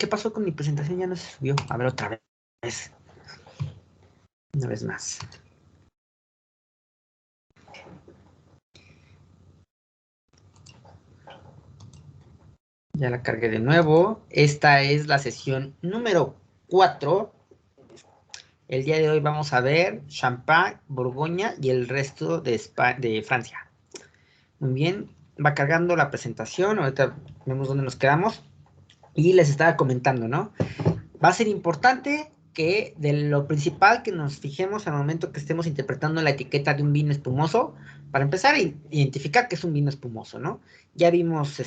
¿Qué pasó con mi presentación? Ya no se subió. A ver, otra vez. Una vez más. Ya la cargué de nuevo. Esta es la sesión número 4. El día de hoy vamos a ver Champagne, Borgoña y el resto de Francia. Muy bien. Va cargando la presentación. Ahorita vemos dónde nos quedamos. Y les estaba comentando, ¿no? Va a ser importante que de lo principal que nos fijemos al momento que estemos interpretando la etiqueta de un vino espumoso, para empezar a identificar que es un vino espumoso, ¿no? Ya vimos,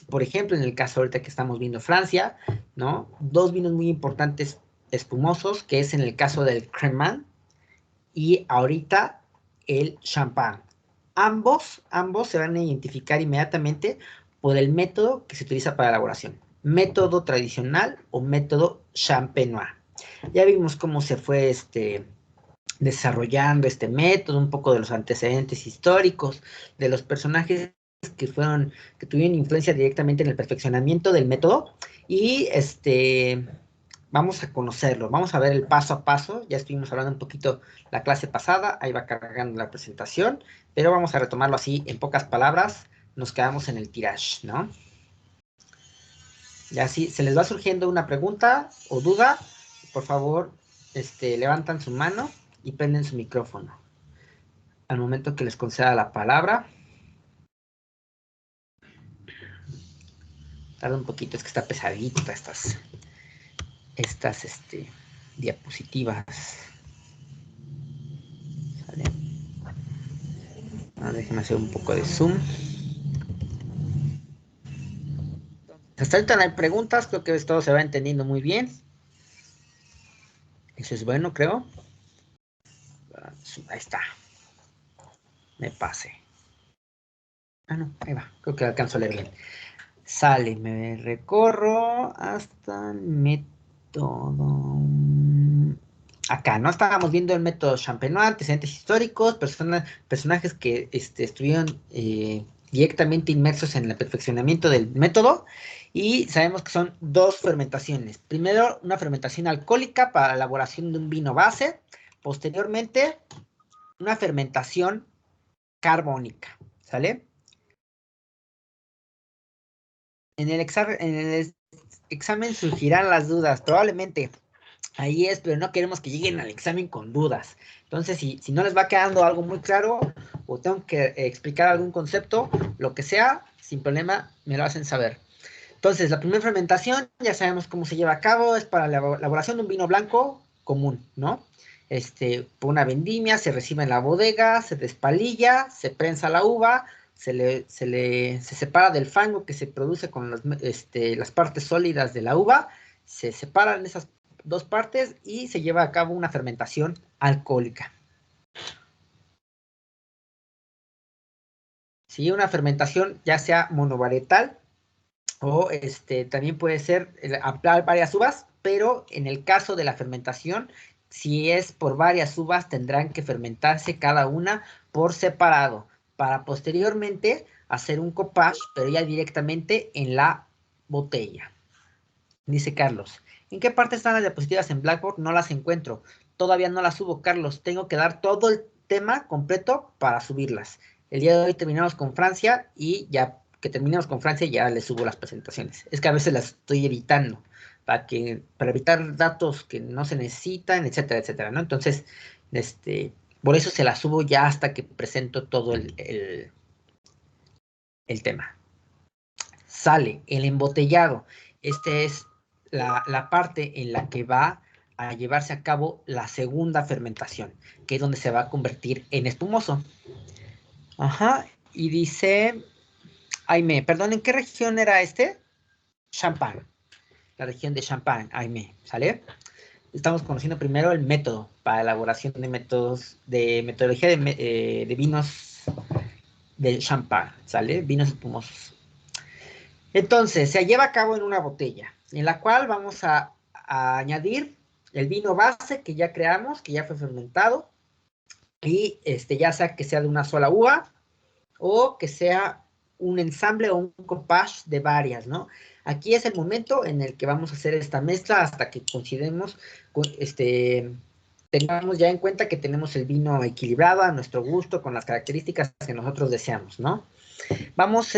por ejemplo, en el caso ahorita que estamos viendo Francia, ¿no? Dos vinos muy importantes espumosos, que es en el caso del Cremant y ahorita el Champagne. Ambos se van a identificar inmediatamente por el método que se utiliza para la elaboración. Método tradicional o método champenois. Ya vimos cómo se fue desarrollando este método, un poco de los antecedentes históricos, de los personajes que tuvieron influencia directamente en el perfeccionamiento del método, y vamos a conocerlo, vamos a ver el paso a paso. Ya estuvimos hablando un poquito la clase pasada, ahí va cargando la presentación, pero vamos a retomarlo así, en pocas palabras, nos quedamos en el tirage, ¿no? Ya si se les va surgiendo una pregunta o duda, por favor, levantan su mano y prenden su micrófono. Al momento que les conceda la palabra. Tarda un poquito, es que está pesadita estas diapositivas. ¿Sale? Déjenme hacer un poco de zoom. Hasta ahorita no hay preguntas, creo que todo se va entendiendo muy bien. Eso es bueno, creo. Ahí está. Me pase. No, ahí va. Creo que alcanzo a leer bien. Sale, me recorro hasta el método. Acá, ¿no? Estábamos viendo el método Champenois, antecedentes históricos, personajes que estuvieron directamente inmersos en el perfeccionamiento del método, y sabemos que son dos fermentaciones. Primero, una fermentación alcohólica para la elaboración de un vino base, posteriormente, una fermentación carbónica, ¿sale? En el examen surgirán las dudas, probablemente. Ahí es, pero no queremos que lleguen al examen con dudas. Entonces, si no les va quedando algo muy claro o tengo que explicar algún concepto, lo que sea, sin problema, me lo hacen saber. Entonces, la primera fermentación, ya sabemos cómo se lleva a cabo, es para la elaboración de un vino blanco común, ¿no? Por una vendimia, se recibe en la bodega, se despalilla, se prensa la uva, se separa del fango que se produce con las partes sólidas de la uva, se separan esas dos partes y se lleva a cabo una fermentación alcohólica. ¿Sí? Una fermentación ya sea monovarietal o también puede ser ampliar varias uvas, pero en el caso de la fermentación, si es por varias uvas, tendrán que fermentarse cada una por separado, para posteriormente hacer un copage, pero ya directamente en la botella. Dice Carlos, ¿en qué parte están las diapositivas en Blackboard? No las encuentro. Todavía no las subo, Carlos. Tengo que dar todo el tema completo para subirlas. El día de hoy terminamos con Francia y ya que terminemos con Francia ya les subo las presentaciones. Es que a veces las estoy editando para evitar datos que no se necesitan, etcétera, etcétera, ¿no? Entonces, por eso se las subo ya hasta que presento todo el tema. Sale el embotellado. Este es la parte en la que va a llevarse a cabo la segunda fermentación, que es donde se va a convertir en espumoso. Ajá, y dice, Aime, perdón, ¿en qué región era Champagne, la región de Champagne, Aime, ¿sale? Estamos conociendo primero el método para elaboración de metodología de vinos de Champagne, ¿sale? Vinos espumosos. Entonces, se lleva a cabo en una botella, en la cual vamos a añadir el vino base que ya creamos, que ya fue fermentado, y ya sea que sea de una sola uva, o que sea un ensamble o un compás de varias, ¿no? Aquí es el momento en el que vamos a hacer esta mezcla hasta que consideremos, tengamos ya en cuenta que tenemos el vino equilibrado a nuestro gusto, con las características que nosotros deseamos, ¿no? Vamos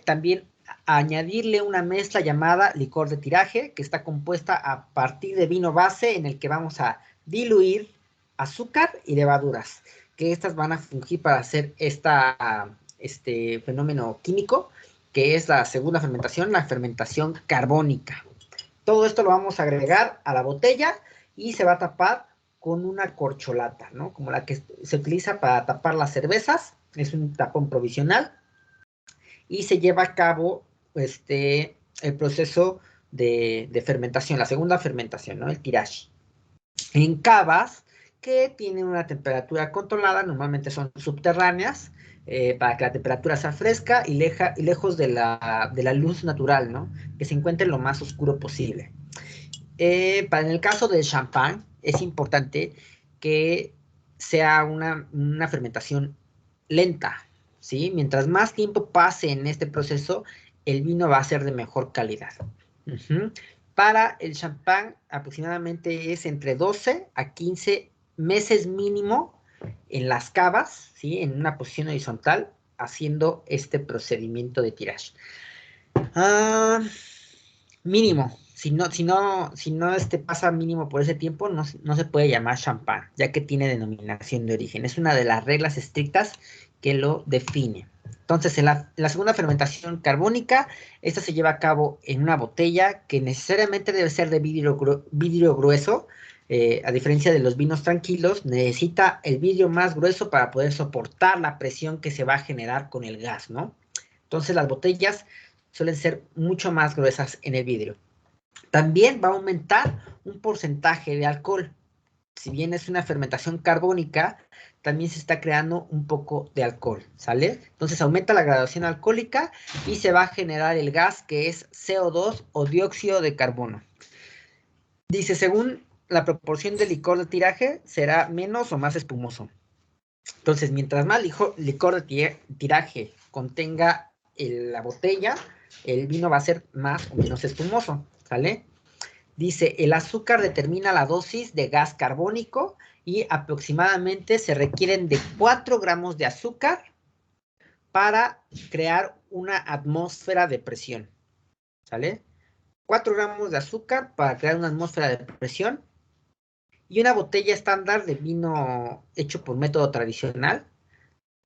también a añadirle una mezcla llamada licor de tiraje, que está compuesta a partir de vino base en el que vamos a diluir azúcar y levaduras, que estas van a fungir para hacer este fenómeno químico, que es la segunda fermentación, la fermentación carbónica. Todo esto lo vamos a agregar a la botella y se va a tapar con una corcholata, ¿no? Como la que se utiliza para tapar las cervezas, es un tapón provisional, y se lleva a cabo el proceso de fermentación, la segunda fermentación, ¿no? El tirage. En cavas que tienen una temperatura controlada, normalmente son subterráneas, para que la temperatura sea fresca y lejos de la luz natural, ¿no? Que se encuentre lo más oscuro posible. En el caso del champán, es importante que sea una fermentación lenta, ¿sí? Mientras más tiempo pase en este proceso, el vino va a ser de mejor calidad. Para el champán, aproximadamente es entre 12 a 15 meses mínimo en las cavas, ¿sí? En una posición horizontal, haciendo este procedimiento de tirage. Mínimo. Si no pasa mínimo por ese tiempo, no se puede llamar champán, ya que tiene denominación de origen. Es una de las reglas estrictas que lo define. Entonces, en la segunda fermentación carbónica, esta se lleva a cabo en una botella que necesariamente debe ser de vidrio grueso. A diferencia de los vinos tranquilos, necesita el vidrio más grueso para poder soportar la presión que se va a generar con el gas, ¿no? Entonces, las botellas suelen ser mucho más gruesas en el vidrio. También va a aumentar un porcentaje de alcohol. Si bien es una fermentación carbónica, también se está creando un poco de alcohol, ¿sale? Entonces aumenta la graduación alcohólica y se va a generar el gas que es CO2 o dióxido de carbono. Dice, según la proporción de licor de tiraje, será menos o más espumoso. Entonces, mientras más licor de tiraje contenga la botella, el vino va a ser más o menos espumoso, ¿sale? Dice, el azúcar determina la dosis de gas carbónico y aproximadamente se requieren de 4 gramos de azúcar para crear una atmósfera de presión, ¿sale? 4 gramos de azúcar para crear una atmósfera de presión, y una botella estándar de vino hecho por método tradicional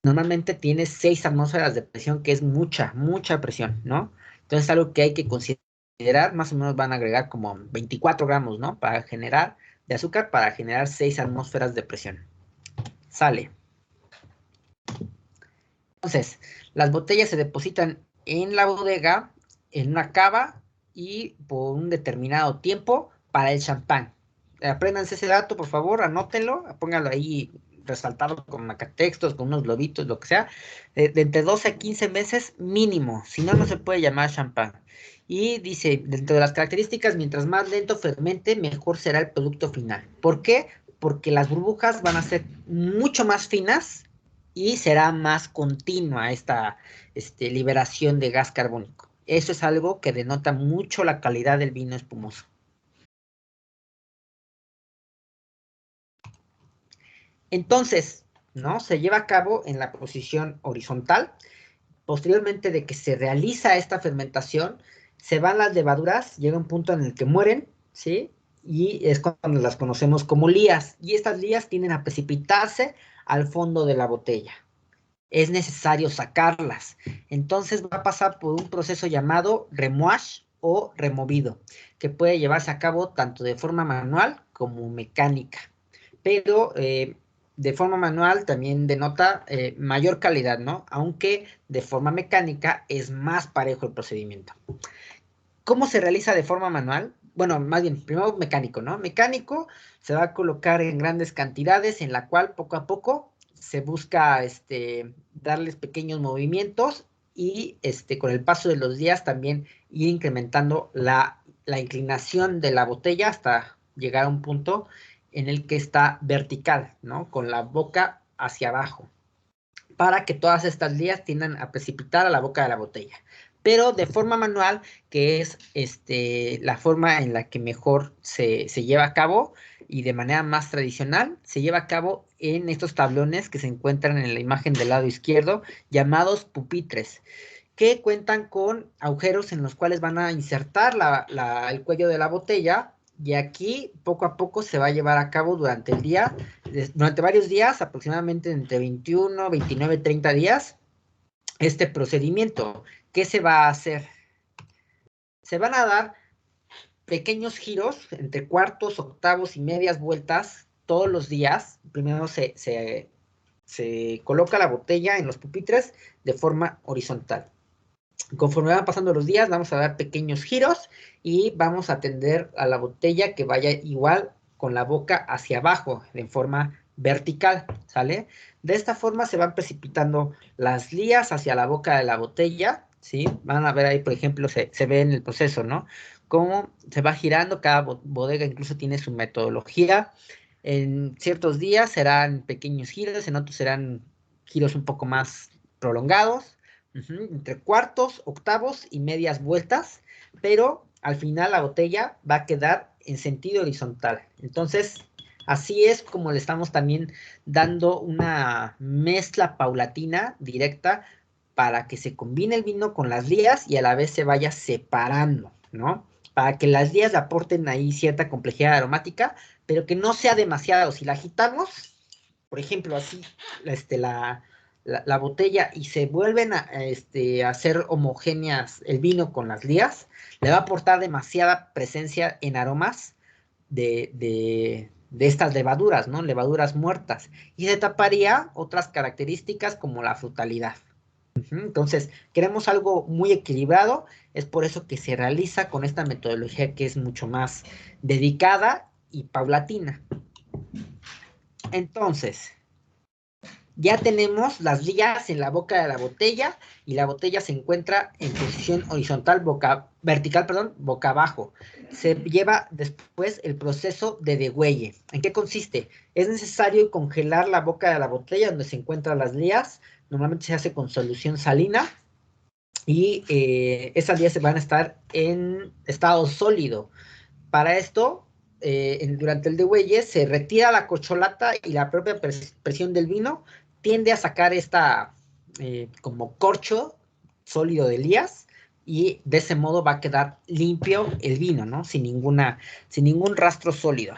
normalmente tiene 6 atmósferas de presión, que es mucha, mucha presión, ¿no? Entonces es algo que hay que considerar, más o menos van a agregar como 24 gramos, ¿no? De azúcar para generar 6 atmósferas de presión. Sale. Entonces, las botellas se depositan en la bodega, en una cava, y por un determinado tiempo para el champán. Apréndanse ese dato, por favor, anótenlo, pónganlo ahí resaltado con macatextos, con unos globitos, lo que sea, de entre 12 a 15 meses mínimo, si no, no se puede llamar champán. Y dice, dentro de las características, mientras más lento fermente, mejor será el producto final. ¿Por qué? Porque las burbujas van a ser mucho más finas y será más continua esta liberación de gas carbónico. Eso es algo que denota mucho la calidad del vino espumoso. Entonces, ¿no? Se lleva a cabo en la posición horizontal. Posteriormente de que se realiza esta fermentación, se van las levaduras, llega un punto en el que mueren, ¿sí? Y es cuando las conocemos como lías. Y estas lías tienden a precipitarse al fondo de la botella. Es necesario sacarlas. Entonces va a pasar por un proceso llamado remouage o removido, que puede llevarse a cabo tanto de forma manual como mecánica. Pero de forma manual también denota mayor calidad, ¿no? Aunque de forma mecánica es más parejo el procedimiento. ¿Cómo se realiza de forma manual? Bueno, más bien, primero mecánico, ¿no? Mecánico se va a colocar en grandes cantidades, en la cual poco a poco se busca darles pequeños movimientos y con el paso de los días también ir incrementando la inclinación de la botella hasta llegar a un punto en el que está vertical, ¿no? Con la boca hacia abajo. para que todas estas lías tiendan a precipitar a la boca de la botella. Pero de forma manual, que es la forma en la que mejor se lleva a cabo y de manera más tradicional, se lleva a cabo en estos tablones que se encuentran en la imagen del lado izquierdo, llamados pupitres, que cuentan con agujeros en los cuales van a insertar el cuello de la botella, y aquí poco a poco se va a llevar a cabo durante el día, durante varios días, aproximadamente entre 21, 29, 30 días, este procedimiento. ¿Qué se va a hacer? Se van a dar pequeños giros entre cuartos, octavos y medias vueltas todos los días. Primero se coloca la botella en los pupitres de forma horizontal. Conforme van pasando los días, vamos a dar pequeños giros y vamos a tender a la botella que vaya igual con la boca hacia abajo, en forma vertical, ¿sale? De esta forma se van precipitando las lías hacia la boca de la botella, ¿sí? Van a ver ahí, por ejemplo, se ve en el proceso, ¿no? Cómo se va girando, cada bodega incluso tiene su metodología. En ciertos días serán pequeños giros, en otros serán giros un poco más prolongados, entre cuartos, octavos y medias vueltas, pero al final la botella va a quedar en sentido horizontal. Entonces, así es como le estamos también dando una mezcla paulatina, directa, para que se combine el vino con las lías y a la vez se vaya separando, ¿no? Para que las lías aporten ahí cierta complejidad aromática, pero que no sea demasiado. Si la agitamos, por ejemplo, así, la botella y se vuelven a hacer homogéneas el vino con las lías, le va a aportar demasiada presencia en aromas de estas levaduras, ¿no? Levaduras muertas. Y se taparía otras características como la frutalidad. Entonces, queremos algo muy equilibrado, es por eso que se realiza con esta metodología que es mucho más dedicada y paulatina. Entonces, ya tenemos las lías en la boca de la botella y la botella se encuentra en posición horizontal, vertical, perdón, boca abajo. Se lleva después el proceso de degüelle. ¿En qué consiste? Es necesario congelar la boca de la botella donde se encuentran las lías. Normalmente se hace con solución salina y esas lías se van a estar en estado sólido. Para esto, durante el degüelle se retira la corcholata y la propia presión del vino tiende a sacar esta como corcho sólido de lías, y de ese modo va a quedar limpio el vino, ¿no? Sin ningún rastro sólido.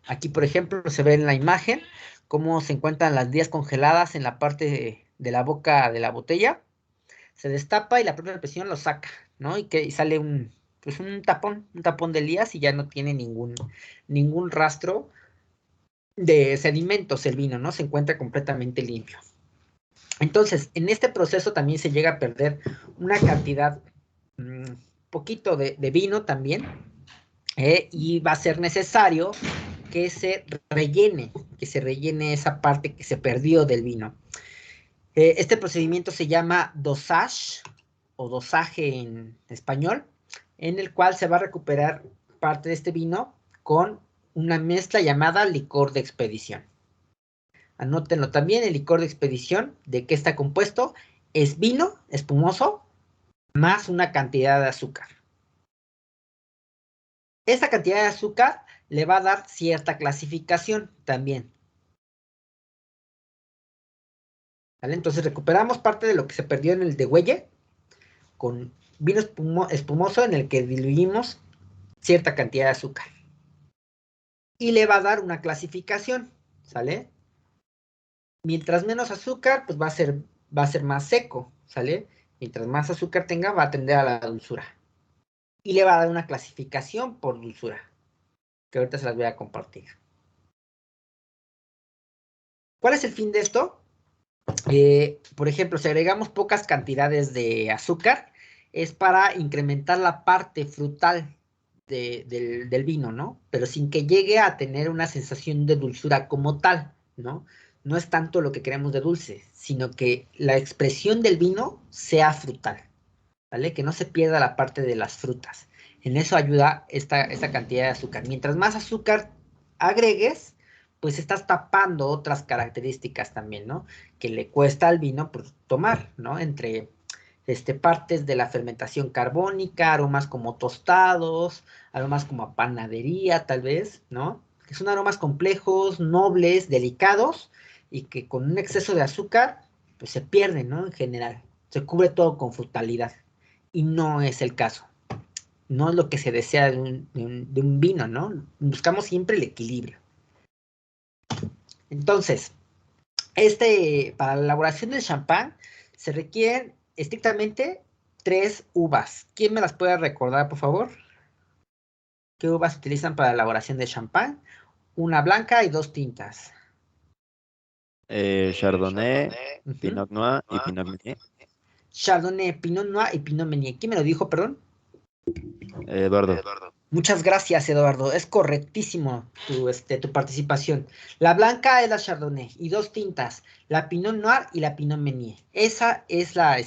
Aquí, por ejemplo, se ve en la imagen cómo se encuentran las lías congeladas en la parte de la boca de la botella. Se destapa y la propia presión lo saca, ¿no? Y sale pues un tapón de lías, y ya no tiene ningún rastro de sedimentos el vino, ¿no? Se encuentra completamente limpio. Entonces, en este proceso también se llega a perder una cantidad, poquito de vino también, y va a ser necesario que se rellene esa parte que se perdió del vino. Este procedimiento se llama dosage o dosaje en español, en el cual se va a recuperar parte de este vino con una mezcla llamada licor de expedición. Anótenlo también, el licor de expedición, ¿de qué está compuesto? Es vino espumoso más una cantidad de azúcar. Esta cantidad de azúcar le va a dar cierta clasificación también. ¿Vale? Entonces recuperamos parte de lo que se perdió en el degüelle con vino espumoso en el que diluimos cierta cantidad de azúcar. Y le va a dar una clasificación, ¿sale? Mientras menos azúcar, pues va a ser más seco, ¿sale? Mientras más azúcar tenga, va a tender a la dulzura. Y le va a dar una clasificación por dulzura, que ahorita se las voy a compartir. ¿Cuál es el fin de esto? Por ejemplo, si agregamos pocas cantidades de azúcar, es para incrementar la parte frutal del vino, ¿no? Pero sin que llegue a tener una sensación de dulzura como tal, ¿no? No es tanto lo que queremos de dulce, sino que la expresión del vino sea frutal, ¿vale? Que no se pierda la parte de las frutas. En eso ayuda esta cantidad de azúcar. Mientras más azúcar agregues, pues estás tapando otras características también, ¿no? Que le cuesta al vino pues, tomar, ¿no? Entre partes de la fermentación carbónica, aromas como tostados, aromas como a panadería, tal vez, ¿no? Que son aromas complejos, nobles, delicados, y que con un exceso de azúcar, pues se pierden, ¿no? En general, se cubre todo con frutalidad, y no es el caso. No es lo que se desea de un vino, ¿no? Buscamos siempre el equilibrio. Entonces, para la elaboración del champán se requieren estrictamente 3 uvas. ¿Quién me las puede recordar, por favor? ¿Qué uvas se utilizan para la elaboración de champán? Una blanca y 2 tintas. Chardonnay, Ujú. Pinot Noir y Pinot Meunier. Chardonnay, Pinot Noir y Pinot Meunier. ¿Quién me lo dijo, perdón? Eduardo. Muchas gracias, Eduardo. Es correctísimo tu participación. La blanca es la Chardonnay y 2 tintas, la Pinot Noir y la Pinot Meunier. Esa es la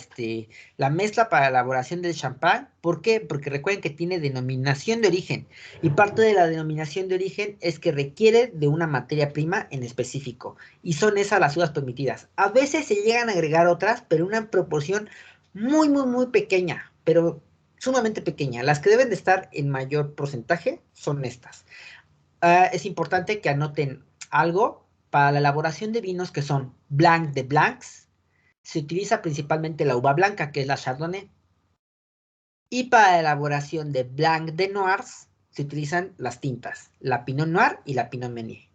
mezcla para la elaboración del champán. ¿Por qué? Porque recuerden que tiene denominación de origen y parte de la denominación de origen es que requiere de una materia prima en específico y son esas las uvas permitidas. A veces se llegan a agregar otras, pero una proporción muy, muy, muy pequeña, pero sumamente pequeña. Las que deben de estar en mayor porcentaje son estas. Es importante que anoten algo para la elaboración de vinos que son blanc de blancs. Se utiliza principalmente la uva blanca, que es la Chardonnay. Y para la elaboración de blanc de noirs se utilizan las tintas, la Pinot Noir y la Pinot Meunier.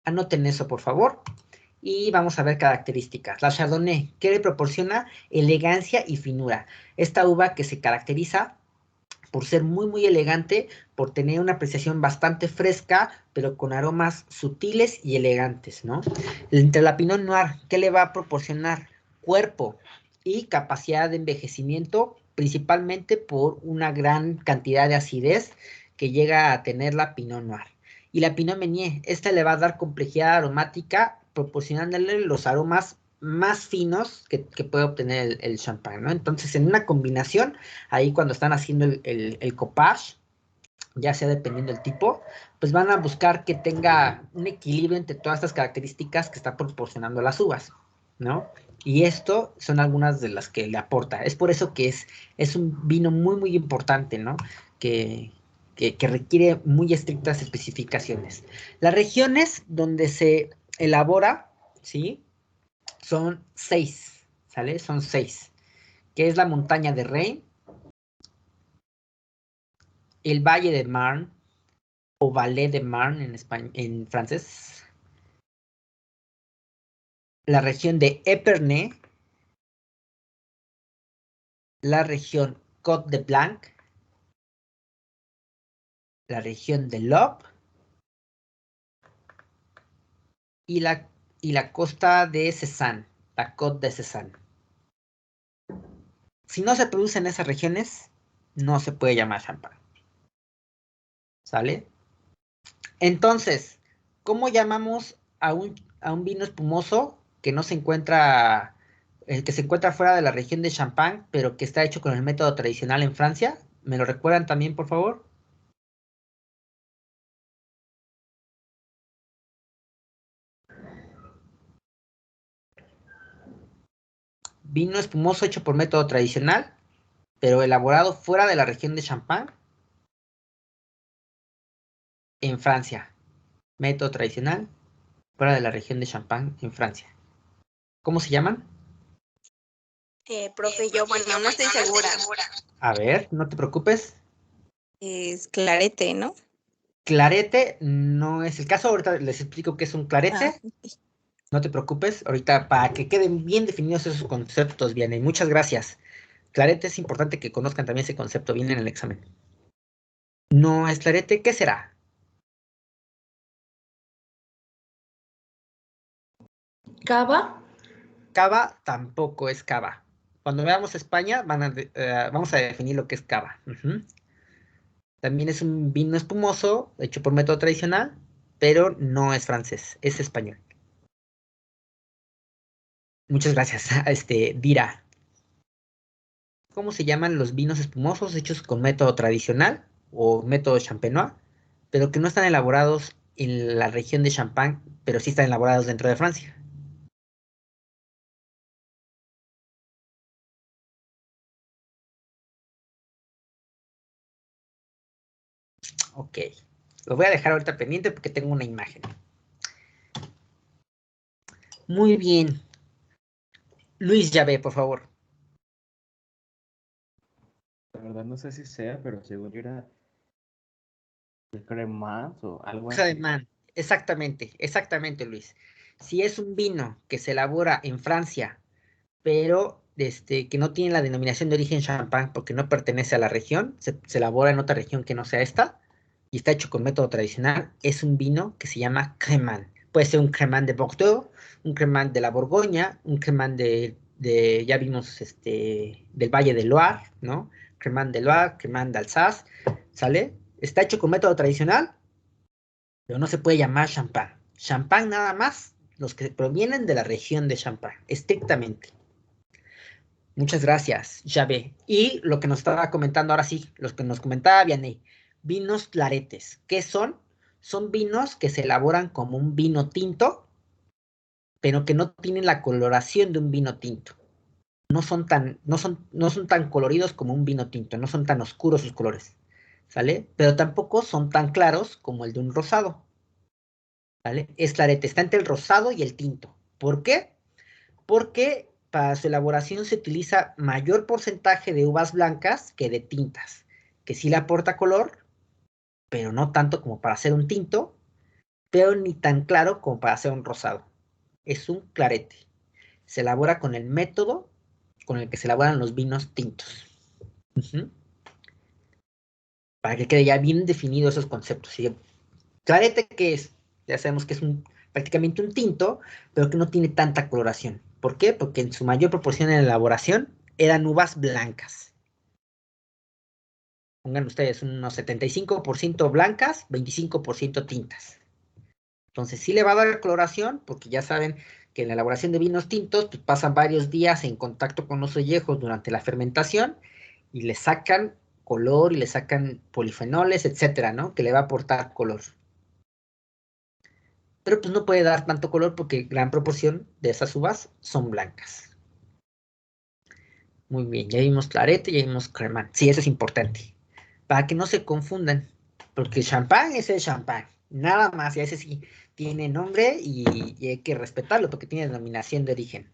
Anoten eso, por favor. Y vamos a ver características. La Chardonnay, que le proporciona elegancia y finura. Esta uva que se caracteriza por ser muy, muy elegante, por tener una apreciación bastante fresca, pero con aromas sutiles y elegantes, ¿no? Entre la Pinot Noir, ¿qué le va a proporcionar? Cuerpo y capacidad de envejecimiento, principalmente por una gran cantidad de acidez que llega a tener la Pinot Noir. Y la Pinot Meunier, esta le va a dar complejidad aromática, proporcionándole los aromas más finos que puede obtener el champán, ¿no? Entonces, en una combinación, ahí cuando están haciendo el copage, ya sea dependiendo del tipo, pues van a buscar que tenga un equilibrio entre todas estas características que está proporcionando las uvas, ¿no? Y esto son algunas de las que le aporta. Es por eso que es un vino muy, muy importante, ¿no? Que requiere muy estrictas especificaciones. Las regiones donde se elabora, ¿sí? Son 6, ¿sale? Son 6, que es la montaña de Reims, el Valle de Marne, o Valais de Marne en francés, la región de Épernay, la región Côte de Blanc, la región de l'Aube y la costa de Cézanne, la Côte de Cézanne. Si no se produce en esas regiones, no se puede llamar champán. ¿Sale? Entonces, ¿cómo llamamos a un vino espumoso que no se encuentra, que se encuentra fuera de la región de Champagne, pero que está hecho con el método tradicional en Francia? ¿Me lo recuerdan también, por favor? Vino espumoso hecho por método tradicional, pero elaborado fuera de la región de Champagne, en Francia. Método tradicional, fuera de la región de Champagne, en Francia. ¿Cómo se llaman? Profe, yo, bueno, no estoy segura. A ver, no te preocupes. Es clarete, ¿no? Clarete no es el caso. Ahorita les explico qué es un clarete. No te preocupes. Ahorita para que queden bien definidos esos conceptos, bien. Y muchas gracias. Clarete es importante que conozcan también ese concepto bien en el examen. No es clarete, ¿qué será? ¿Cava? Cava tampoco es cava. Cuando veamos España, vamos a definir lo que es cava. También es un vino espumoso, hecho por método tradicional, pero no es francés, es español. Muchas gracias, Dira. ¿Cómo se llaman los vinos espumosos hechos con método tradicional o método champenois, pero que no están elaborados en la región de Champagne, pero sí están elaborados dentro de Francia. Ok. Lo voy a dejar ahorita pendiente porque tengo una imagen. Muy bien. Luis Llave, por favor. La verdad no sé si sea, pero según yo era el cremant o algo así. Cademan. Exactamente, Luis. Si es un vino que se elabora en Francia, pero que no tiene la denominación de origen champán porque no pertenece a la región, se elabora en otra región que no sea esta, y está hecho con método tradicional, es un vino que se llama cremant. Puede ser un cremant de Bordeaux, un cremant de la Borgoña, un cremant ya vimos, del Valle del Loire, ¿no? Cremant de Loire, cremant de Alsace, ¿sale? Está hecho con método tradicional, pero no se puede llamar champán. Champán nada más los que provienen de la región de Champagne, estrictamente. Muchas gracias, Javé. Y lo que nos estaba comentando ahora sí, los que nos comentaba Vianney, vinos claretes. ¿Qué son? Son vinos que se elaboran como un vino tinto, pero que no tienen la coloración de un vino tinto. No son tan coloridos como un vino tinto, no son tan oscuros sus colores, ¿sale? Pero tampoco son tan claros como el de un rosado, ¿vale? Es clarete, está entre el rosado y el tinto. ¿Por qué? Porque para su elaboración se utiliza mayor porcentaje de uvas blancas que de tintas, que sí le aporta color, pero no tanto como para hacer un tinto, pero ni tan claro como para hacer un rosado. Es un clarete. Se elabora con el método con el que se elaboran los vinos tintos. Ujú. Para que quede ya bien definido esos conceptos. ¿Sí? Clarete, ¿qué es? Ya sabemos que es prácticamente un tinto, pero que no tiene tanta coloración. ¿Por qué? Porque en su mayor proporción en la elaboración eran uvas blancas. Pongan ustedes unos 75% blancas, 25% tintas. Entonces sí le va a dar coloración, porque ya saben que en la elaboración de vinos tintos pues, pasan varios días en contacto con los ollejos durante la fermentación y le sacan color y le sacan polifenoles, etcétera, ¿no? Que le va a aportar color. Pero pues no puede dar tanto color porque gran proporción de esas uvas son blancas. Muy bien, ya vimos clarete, ya vimos cremant. Sí, eso es importante. Para que no se confundan, porque champán es el champán. Nada más, y ese sí tiene nombre y hay que respetarlo porque tiene denominación de origen.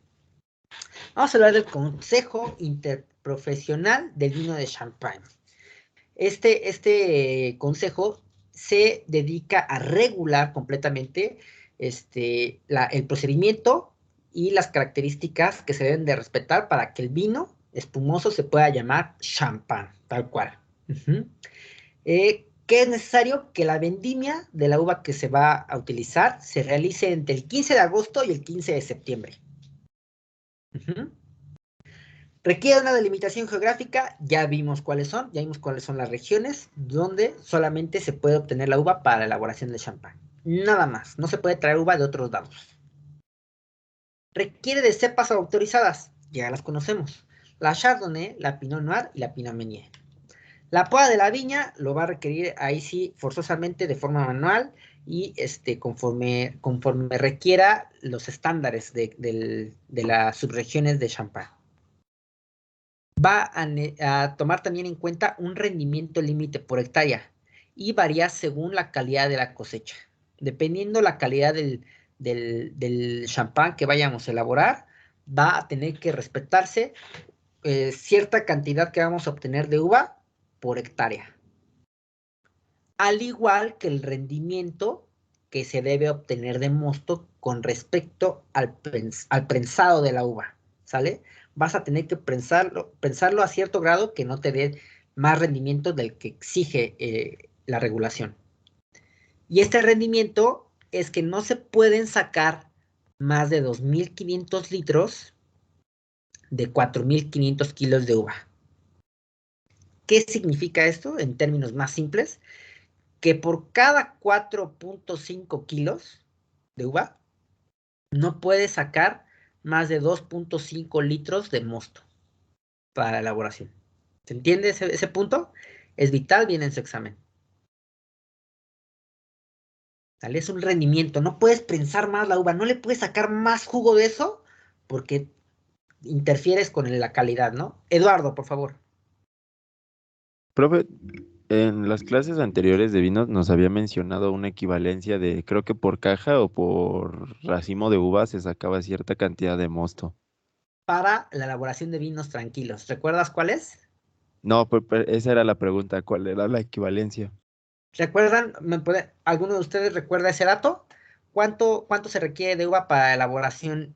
Vamos a hablar del Consejo Interprofesional del Vino de Champagne. Este consejo se dedica a regular completamente el procedimiento y las características que se deben de respetar para que el vino espumoso se pueda llamar champán, tal cual. Uh-huh. ¿Qué es necesario? Que la vendimia de la uva que se va a utilizar se realice entre el 15 de agosto y el 15 de septiembre. Uh-huh. Requiere una delimitación geográfica, ya vimos cuáles son las regiones donde solamente se puede obtener la uva para la elaboración de champán. Nada más, no se puede traer uva de otros lados. Requiere de cepas autorizadas, ya las conocemos. La Chardonnay, la Pinot Noir y la Pinot Meunier. La poda de la viña lo va a requerir ahí sí forzosamente de forma manual y conforme requiera los estándares de las subregiones de champán. Va a tomar también en cuenta un rendimiento límite por hectárea y varía según la calidad de la cosecha. Dependiendo la calidad del champán que vayamos a elaborar, va a tener que respetarse cierta cantidad que vamos a obtener de uva por hectárea. Al igual que el rendimiento que se debe obtener de mosto con respecto al prensado de la uva, ¿sale? Vas a tener que prensarlo a cierto grado que no te dé más rendimiento del que exige la regulación. Y este rendimiento es que no se pueden sacar más de 2.500 litros de 4.500 kilos de uva. ¿Qué significa esto en términos más simples? Que por cada 4.5 kilos de uva no puede sacar más de 2.5 litros de mosto para la elaboración. ¿Se entiende ese punto? Es vital, viene en su examen. ¿Sale? Es un rendimiento, no puedes prensar más la uva, no le puedes sacar más jugo de eso porque interfieres con la calidad, ¿no? Eduardo, por favor. Profe, en las clases anteriores de vinos nos había mencionado una equivalencia de, creo que por caja o por racimo de uvas se sacaba cierta cantidad de mosto. Para la elaboración de vinos tranquilos, ¿recuerdas cuál es? No, esa era la pregunta, ¿cuál era la equivalencia? ¿Recuerdan? ¿Alguno de ustedes recuerda ese dato? ¿Cuánto se requiere de uva para la elaboración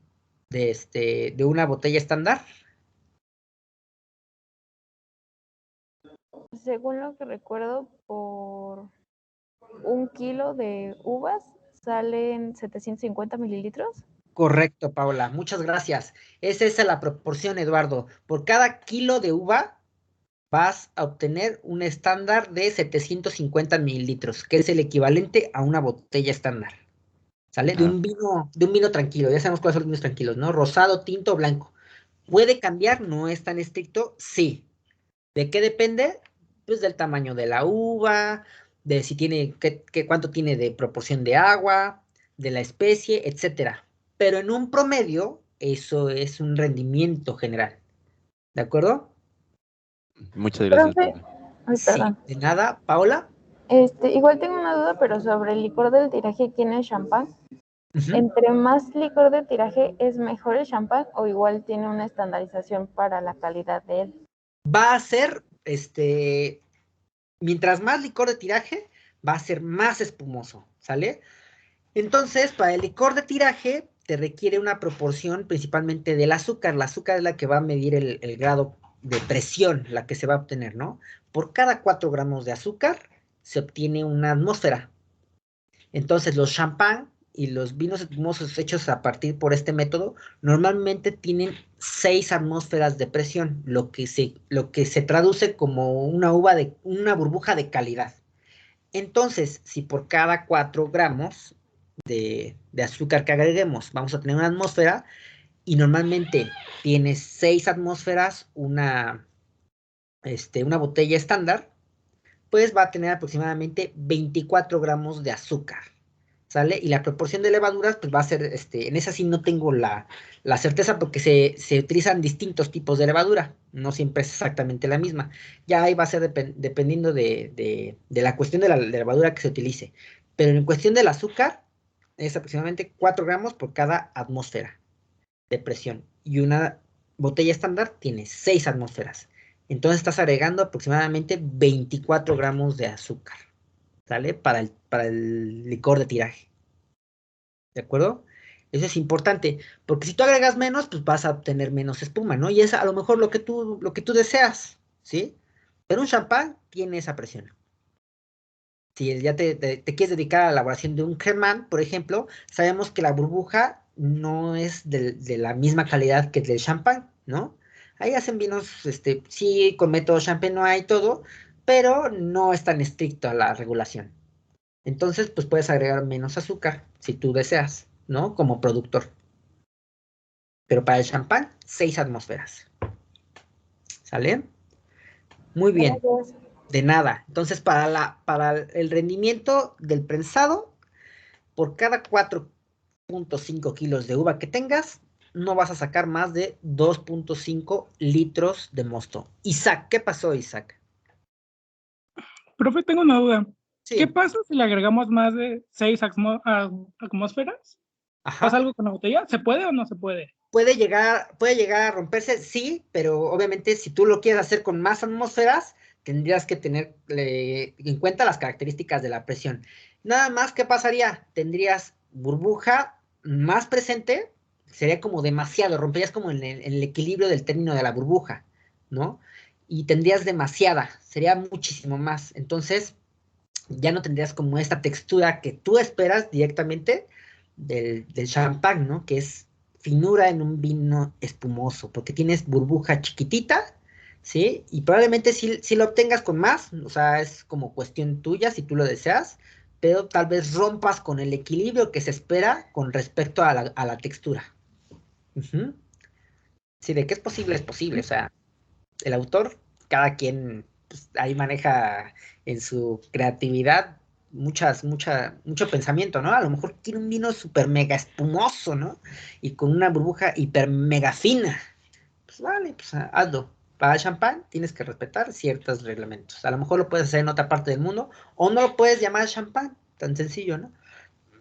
de una botella estándar? Según lo que recuerdo, por 1 kilo de uvas salen 750 mililitros. Correcto, Paula. Muchas gracias. Esa es la proporción, Eduardo. Por cada kilo de uva vas a obtener un estándar de 750 mililitros, que es el equivalente a una botella estándar. ¿Sale? De Ah, un vino tranquilo. Ya sabemos cuáles son los vinos tranquilos, ¿no? Rosado, tinto, blanco. ¿Puede cambiar? ¿No es tan estricto? Sí. ¿De qué depende? Pues del tamaño de la uva, de si tiene, cuánto tiene de proporción de agua, de la especie, etcétera. Pero en un promedio, eso es un rendimiento general. ¿De acuerdo? muchas gracias, Profe, profe. ay, Sí, perdón. de nada. Paola. Igual tengo una duda, pero sobre el licor del tiraje aquí en el champán. Ujú. ¿Entre más licor de tiraje es mejor el champán o igual tiene una estandarización para la calidad de él? Va a ser, mientras más licor de tiraje, va a ser más espumoso, ¿sale? Entonces, para el licor de tiraje, te requiere una proporción principalmente del azúcar. La azúcar es la que va a medir el grado de presión, la que se va a obtener, ¿no? Por cada 4 gramos de azúcar se obtiene una atmósfera. Entonces, los champán y los vinos espumosos hechos a partir por este método normalmente tienen 6 atmósferas de presión, lo que se traduce como una burbuja de calidad. Entonces, si por cada 4 gramos de azúcar que agreguemos vamos a tener una atmósfera y normalmente tiene 6 atmósferas una botella estándar, pues va a tener aproximadamente 24 gramos de azúcar, ¿sale? Y la proporción de levaduras, pues va a ser, en esa sí no tengo la certeza porque se utilizan distintos tipos de levadura, no siempre es exactamente la misma. Ya ahí va a ser dependiendo de la cuestión de la levadura que se utilice. Pero en cuestión del azúcar, es aproximadamente 4 gramos por cada atmósfera de presión. Y una botella estándar tiene 6 atmósferas. Entonces estás agregando aproximadamente 24 gramos de azúcar, ¿sale? Para el licor de tiraje. ¿De acuerdo? Eso es importante, porque si tú agregas menos, pues vas a obtener menos espuma, ¿no? Y es a lo mejor lo que tú deseas, ¿sí? Pero un champán tiene esa presión. Si ya te quieres dedicar a la elaboración de un cremant, por ejemplo, sabemos que la burbuja no es de la misma calidad que el del champán, ¿no? Ahí hacen vinos, sí, con método champenois y todo, pero no es tan estricto a la regulación. Entonces, pues puedes agregar menos azúcar si tú deseas, ¿no? Como productor. Pero para el champán, 6 atmósferas. ¿Sale? Muy bien. Gracias. De nada. Entonces, para el rendimiento del prensado, por cada 4.5 kilos de uva que tengas, no vas a sacar más de 2.5 litros de mosto. Isaac, ¿qué pasó, Isaac? Profe, tengo una duda. ¿Qué Sí, pasa si le agregamos más de 6 atmósferas? ¿Pasa ajá. algo con la botella? ¿Se puede o no se puede? Puede llegar a romperse, sí, pero obviamente si tú lo quieres hacer con más atmósferas, tendrías que tener en cuenta las características de la presión. Nada más, ¿qué pasaría? Tendrías burbuja más presente, sería como demasiado, romperías como en el equilibrio del término de la burbuja, ¿no? Y tendrías demasiada, sería muchísimo más. Entonces, ya no tendrías como esta textura que tú esperas directamente del champán, ¿no? Que es finura en un vino espumoso, porque tienes burbuja chiquitita, ¿sí? Y probablemente si lo obtengas con más, o sea, es como cuestión tuya si tú lo deseas, pero tal vez rompas con el equilibrio que se espera con respecto a la textura. Ujú. Sí, de que es posible, o sea, el autor, cada quien pues, ahí maneja en su creatividad mucho pensamiento, ¿no? A lo mejor quiere un vino súper mega espumoso, ¿no? Y con una burbuja hiper mega fina. Pues vale, pues hazlo. Para el champán tienes que respetar ciertos reglamentos. A lo mejor lo puedes hacer en otra parte del mundo o no lo puedes llamar champán, tan sencillo, ¿no?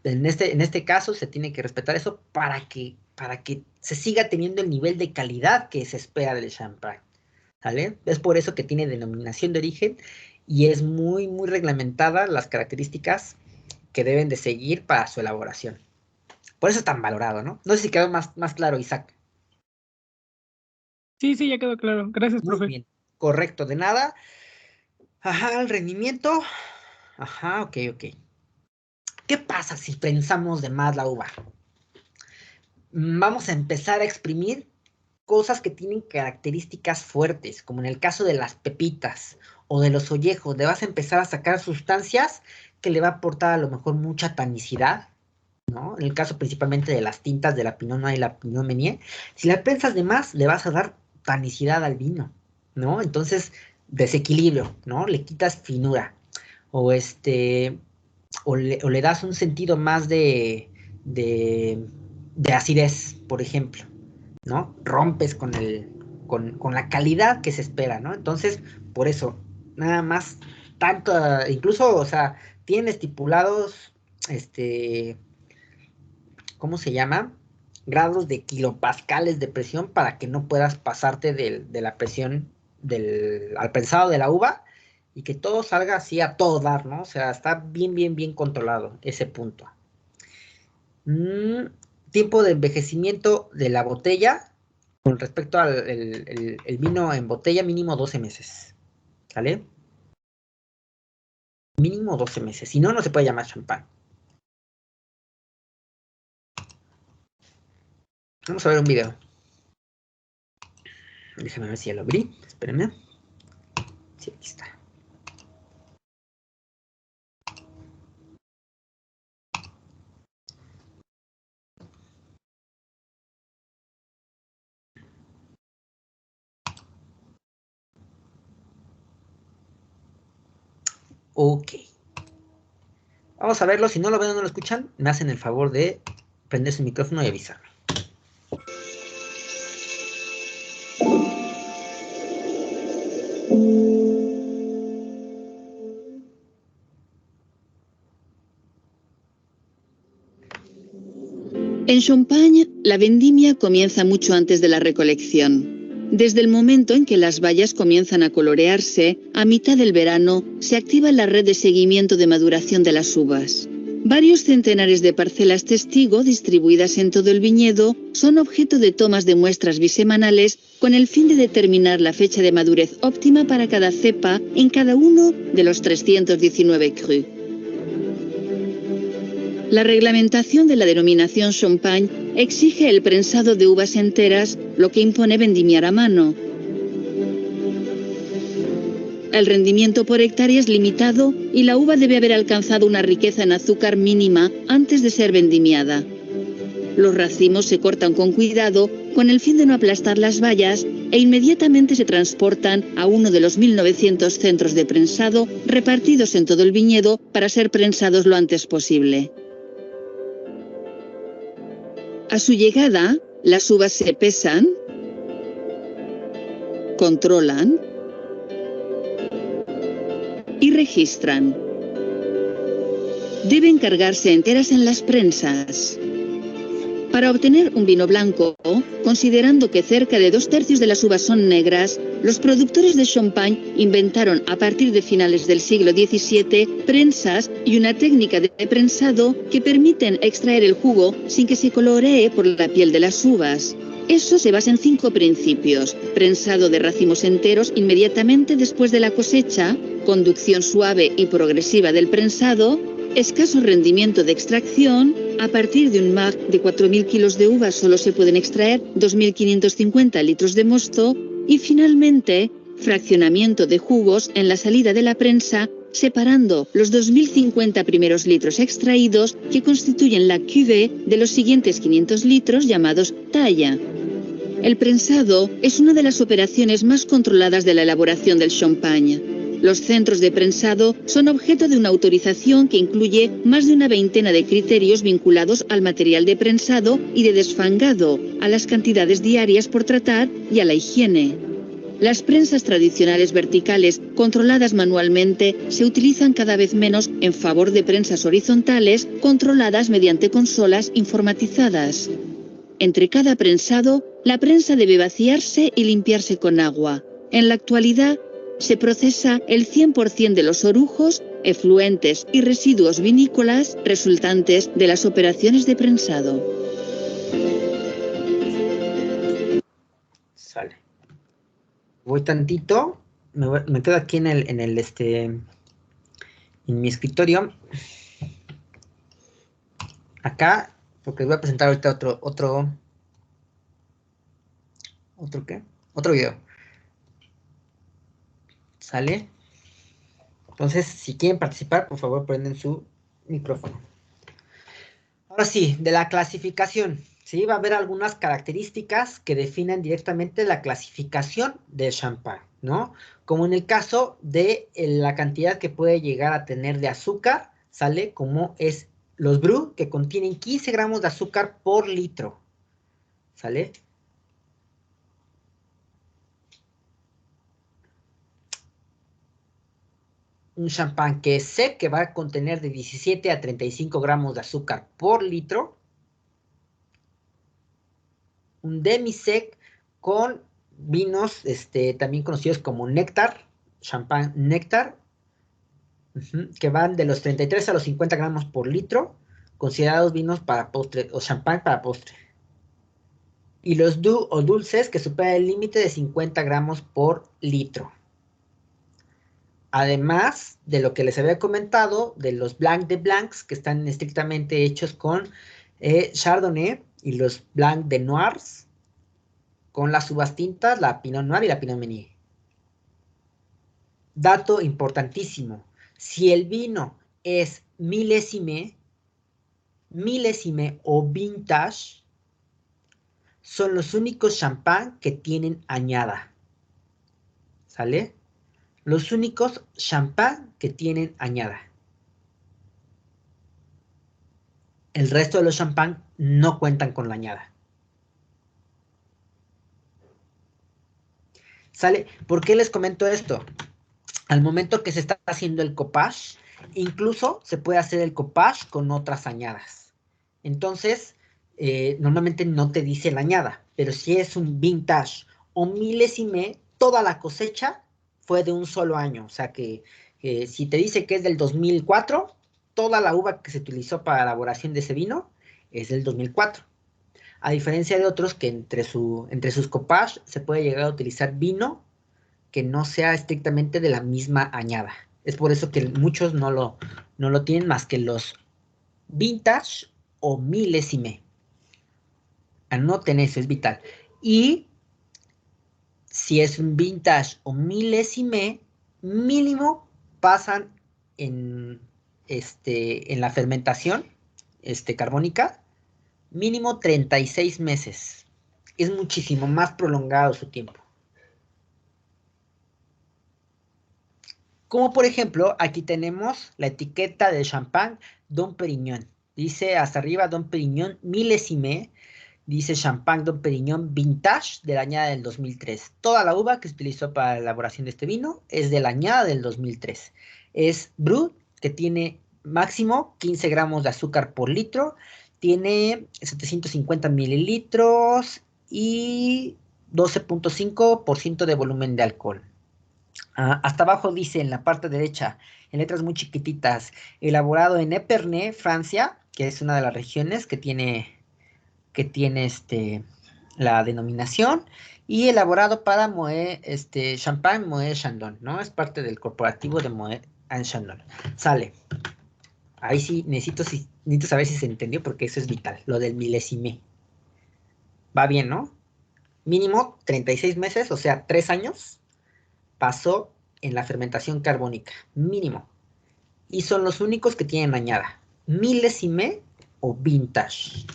En este caso se tiene que respetar eso para que se siga teniendo el nivel de calidad que se espera del champán, ¿vale? Es por eso que tiene denominación de origen y es muy, muy reglamentada las características que deben de seguir para su elaboración. Por eso es tan valorado, ¿no? No sé si quedó más claro, Isaac. Sí, ya quedó claro. Gracias, Muy profe. bien, correcto, de nada. Ajá, el rendimiento. Ajá, ok. ¿Qué pasa si prensamos de más la uva? Vamos a empezar a exprimir cosas que tienen características fuertes, como en el caso de las pepitas o de los ollejos. Le vas a empezar a sacar sustancias que le va a aportar a lo mejor mucha tanicidad, ¿no? En el caso principalmente de las tintas de la Pinot Noir y la Pinot Meunier, si la prensas de más, le vas a dar tanicidad al vino, ¿no? Entonces, desequilibrio, ¿no? Le quitas finura. O le das un sentido más de acidez, por ejemplo, ¿no? Rompes con la calidad que se espera, ¿no? Entonces, por eso, nada más, tanto, incluso, o sea, tienen estipulados, ¿cómo se llama? Grados de kilopascales de presión para que no puedas pasarte de la presión al prensado de la uva y que todo salga así a todo dar, ¿no? O sea, está bien controlado ese punto. Tiempo de envejecimiento de la botella con respecto al el vino en botella, mínimo 12 meses. ¿Sale? Mínimo 12 meses. Si no, no se puede llamar champán. Vamos a ver un video. Déjame ver si ya lo abrí. Espérenme. Sí, aquí está. Ok. Vamos a verlo. Si no lo ven o no lo escuchan, me hacen el favor de prender su micrófono y avisarme. En Champagne, la vendimia comienza mucho antes de la recolección. Desde el momento en que las bayas comienzan a colorearse, a mitad del verano, se activa la red de seguimiento de maduración de las uvas. Varios centenares de parcelas testigo distribuidas en todo el viñedo son objeto de tomas de muestras bisemanales con el fin de determinar la fecha de madurez óptima para cada cepa en cada uno de los 319 crus. La reglamentación de la denominación Champagne exige el prensado de uvas enteras, lo que impone vendimiar a mano. El rendimiento por hectárea es limitado y la uva debe haber alcanzado una riqueza en azúcar mínima antes de ser vendimiada. Los racimos se cortan con cuidado con el fin de no aplastar las bayas e inmediatamente se transportan a uno de los 1.900 centros de prensado repartidos en todo el viñedo para ser prensados lo antes posible. A su llegada, las uvas se pesan, controlan y registran. Deben cargarse enteras en las prensas. Para obtener un vino blanco, considerando que cerca de 2/3 de las uvas son negras, los productores de Champagne inventaron a partir de finales del siglo XVII prensas y una técnica de prensado que permiten extraer el jugo sin que se coloree por la piel de las uvas. Eso se basa en 5 principios: prensado de racimos enteros inmediatamente después de la cosecha, conducción suave y progresiva del prensado, escaso rendimiento de extracción. A partir de un MAG de 4.000 kilos de uvas solo se pueden extraer 2.550 litros de mosto y finalmente fraccionamiento de jugos en la salida de la prensa, separando los 2.050 primeros litros extraídos que constituyen la cuvée de los siguientes 500 litros llamados talla. El prensado es una de las operaciones más controladas de la elaboración del Champagne. Los centros de prensado son objeto de una autorización que incluye más de una veintena de criterios vinculados al material de prensado y de desfangado, a las cantidades diarias por tratar y a la higiene. Las prensas tradicionales verticales, controladas manualmente, se utilizan cada vez menos en favor de prensas horizontales, controladas mediante consolas informatizadas. Entre cada prensado, la prensa debe vaciarse y limpiarse con agua. En la actualidad, se procesa el 100% de los orujos, efluentes y residuos vinícolas resultantes de las operaciones de prensado. Sale. Voy tantito, me quedo aquí en mi escritorio. Acá, porque voy a presentar ahorita otro video. ¿Sale? Entonces, si quieren participar, por favor, prenden su micrófono. Ahora sí, de la clasificación. Sí, va a haber algunas características que definen directamente la clasificación del champán, ¿no? Como en el caso de la cantidad que puede llegar a tener de azúcar, ¿sale? Como es los Brut, que contienen 15 gramos de azúcar por litro, ¿sale? Un champán que es sec, que va a contener de 17 a 35 gramos de azúcar por litro. Un demi-sec con vinos también conocidos como néctar, champán néctar, que van de los 33 a los 50 gramos por litro, considerados vinos para postre o champán para postre. Y los doux o dulces que superan el límite de 50 gramos por litro. Además de lo que les había comentado, de los Blanc de Blancs, que están estrictamente hechos con Chardonnay, y los Blanc de Noirs, con las uvas tintas, la Pinot Noir y la Pinot Meunier. Dato importantísimo, si el vino es milésime o vintage, son los únicos champán que tienen añada. ¿Sale? Los únicos champán que tienen añada. El resto de los champán no cuentan con la añada. ¿Sale? ¿Por qué les comento esto? Al momento que se está haciendo el copage, incluso se puede hacer el copage con otras añadas. Entonces, normalmente no te dice la añada, pero si es un vintage o milésime, toda la cosecha fue de un solo año. O sea que si te dice que es del 2004, toda la uva que se utilizó para la elaboración de ese vino es del 2004. A diferencia de otros que entre sus copages se puede llegar a utilizar vino que no sea estrictamente de la misma añada. Es por eso que muchos no lo tienen más que los vintage o milésime. Anoten eso, es vital. Y si es un vintage o milésime, mínimo pasan en la fermentación carbónica, mínimo 36 meses. Es muchísimo más prolongado su tiempo. Como por ejemplo, aquí tenemos la etiqueta del champán Dom Pérignon. Dice hasta arriba Dom Pérignon milésime. Dice champán Dom Pérignon vintage de la añada del 2003. Toda la uva que se utilizó para la elaboración de este vino es de la añada del 2003. Es Brut, que tiene máximo 15 gramos de azúcar por litro. Tiene 750 mililitros y 12.5% de volumen de alcohol. Hasta abajo dice en la parte derecha, en letras muy chiquititas, elaborado en Épernay, Francia, que es una de las regiones que tiene la denominación, y elaborado para Moet, Champagne Moet Chandon, ¿no? Es parte del corporativo de Moet Chandon. Sale. Ahí sí necesito saber si se entendió, porque eso es vital, lo del milésime. Va bien, ¿no? Mínimo 36 meses, o sea, 3 años, pasó en la fermentación carbónica, mínimo. Y son los únicos que tienen añada. Milésime o vintage.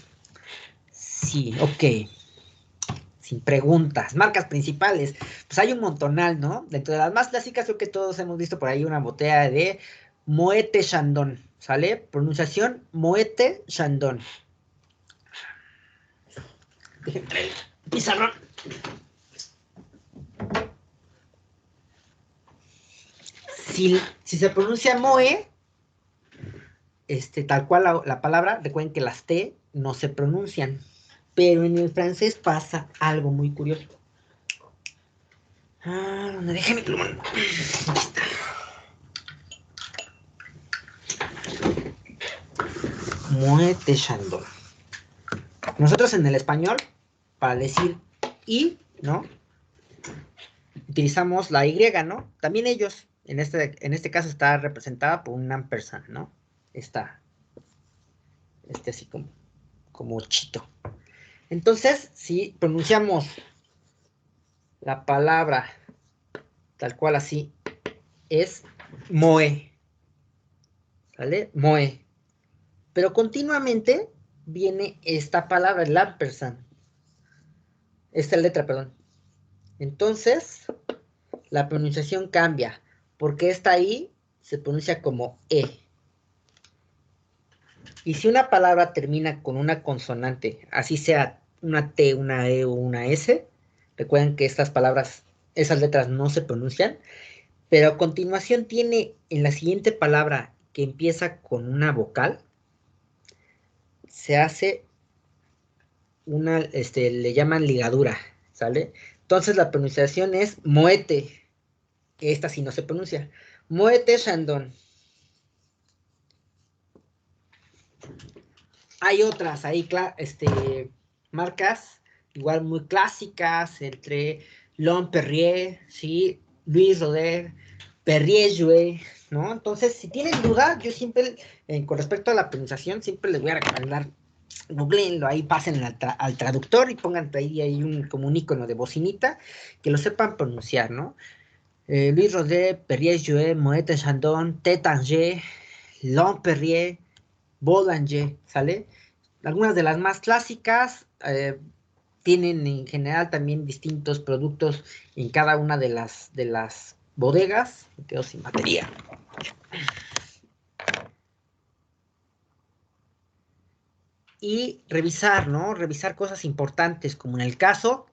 Sí, ok. sin preguntas. Marcas principales, pues hay un montonal, ¿no? Dentro de las más clásicas, creo que todos hemos visto por ahí una botella de Moët Chandon, ¿sale? Pronunciación Moët Chandon. Déjenme traer el pizarrón. Si se pronuncia Moe, tal cual la palabra, recuerden que las T no se pronuncian, pero en el francés pasa algo muy curioso. ¿Dónde dejé mi plumón? Aquí está. Moët Chandon. Nosotros en el español, para decir y, ¿no? Utilizamos la Y, ¿no? También ellos, en este caso está representada por un ampersand, ¿no? Está, así como chito. Entonces, si pronunciamos la palabra tal cual así, es Moe, ¿sale? Moe. Pero continuamente viene esta palabra, el ampersand. Esta letra, perdón. Entonces, la pronunciación cambia, porque esta I se pronuncia como E. Y si una palabra termina con una consonante, así sea una T, una E o una S, recuerden que estas palabras, esas letras no se pronuncian, pero a continuación tiene en la siguiente palabra que empieza con una vocal, se hace una, le llaman ligadura, ¿sale? Entonces la pronunciación es Moete, que esta sí no se pronuncia. Moët Chandon. Hay otras ahí, marcas igual muy clásicas, entre L'Homme Perrier, ¿sí? Louis Roder, Perrier-Jouët, ¿no? Entonces, si tienen duda, yo siempre, con respecto a la pronunciación, siempre les voy a recomendar, googleenlo, ahí pasen al traductor y pongan ahí como un icono de bocinita, que lo sepan pronunciar, ¿no? Louis Roder, Perrier-Jouët, Moët Chandon, Tétanger, L'Homme Perrier, Boulanger, ¿sale? Algunas de las más clásicas tienen en general también distintos productos en cada una de las bodegas. Me quedo sin batería. Y revisar, ¿no? Revisar cosas importantes, como en el caso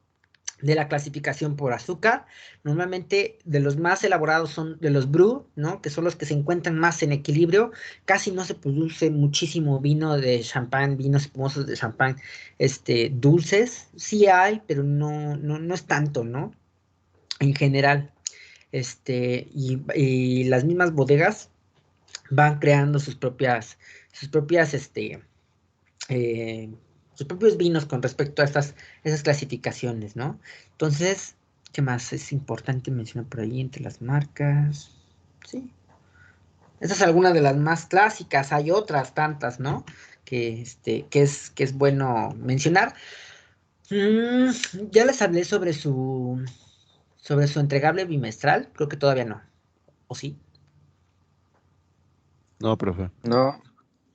de la clasificación por azúcar. Normalmente de los más elaborados son de los Brut, ¿no? Que son los que se encuentran más en equilibrio. Casi no se produce muchísimo vino de champán, vinos espumosos de champán, dulces. Sí hay, pero no es tanto, ¿no? En general. Y las mismas bodegas van creando sus propios vinos con respecto a esas clasificaciones, ¿no? Entonces, ¿qué más es importante mencionar por ahí entre las marcas? Sí. Estas son algunas de las más clásicas, hay otras tantas, ¿no? Que es bueno mencionar. Ya les hablé sobre su entregable bimestral, creo que todavía no, ¿o sí? No, profe. No.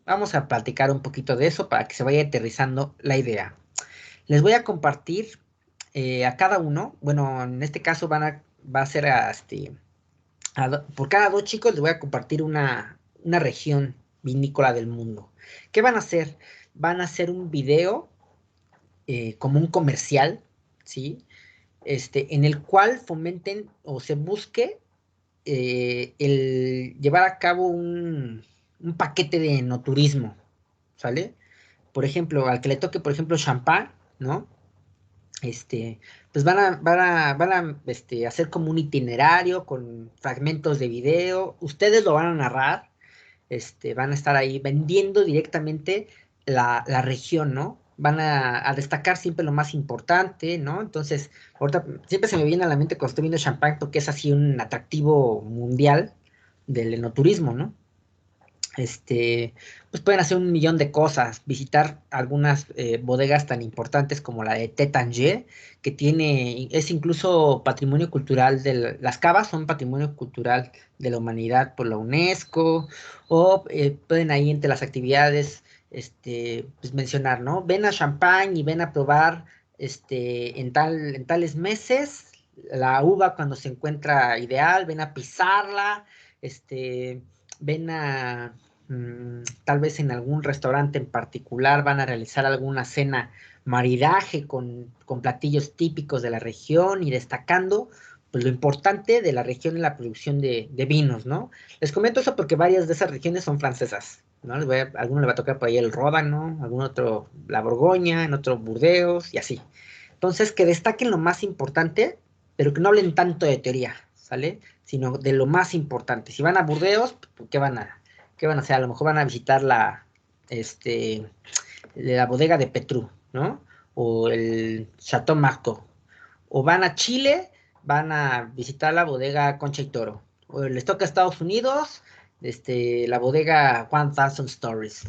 Vamos a platicar un poquito de eso para que se vaya aterrizando la idea. Les voy a compartir a cada uno, bueno, en este caso va a ser por cada 2 chicos les voy a compartir una región vinícola del mundo. ¿Qué van a hacer? Van a hacer un video como un comercial, ¿sí? En el cual fomenten o se busque el llevar a cabo un paquete de enoturismo, ¿sale? Por ejemplo, al que le toque, por ejemplo, champán, ¿no? Pues van a hacer como un itinerario con fragmentos de video, ustedes lo van a narrar, van a estar ahí vendiendo directamente la región, ¿no? Van a destacar siempre lo más importante, ¿no? Entonces, ahorita siempre se me viene a la mente cuando estoy viendo champán porque es así un atractivo mundial del enoturismo, ¿no? Pues pueden hacer un millón de cosas, visitar algunas bodegas tan importantes como la de Tétanger, que es incluso patrimonio cultural las cavas son patrimonio cultural de la humanidad por la UNESCO, o pueden ahí entre las actividades pues mencionar, ¿no? Ven a Champagne y ven a probar en tales meses, la uva cuando se encuentra ideal, ven a pisarla, ven a, tal vez en algún restaurante en particular, van a realizar alguna cena maridaje con platillos típicos de la región y destacando pues, lo importante de la región en la producción de vinos, ¿no? Les comento eso porque varias de esas regiones son francesas, ¿no? A alguno le va a tocar por ahí el Ródano, algún otro la Borgoña, en otro Burdeos y así. Entonces, que destaquen lo más importante, pero que no hablen tanto de teoría, ¿sale? Sino de lo más importante. Si van a Burdeos, ¿qué van a hacer? A lo mejor van a visitar la bodega de Petrú, ¿no? O el Chateau Margaux. O van a Chile, van a visitar la bodega Concha y Toro. O les toca a Estados Unidos, la bodega 1000 Stories.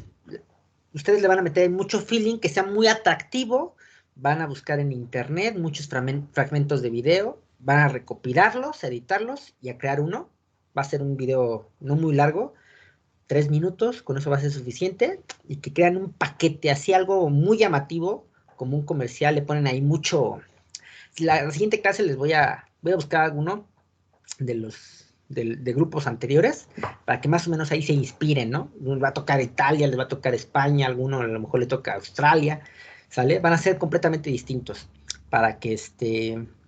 Ustedes le van a meter mucho feeling, que sea muy atractivo, van a buscar en internet muchos fragmentos de video, van a recopilarlos, editarlos y a crear uno. Va a ser un video no muy largo, 3 minutos, con eso va a ser suficiente, y que crean un paquete, así algo muy llamativo, como un comercial, le ponen ahí mucho. La siguiente clase les voy a buscar alguno de grupos anteriores, para que más o menos ahí se inspiren, ¿no? Les va a tocar Italia, les va a tocar España, alguno a lo mejor le toca Australia, ¿sale? Van a ser completamente distintos, para que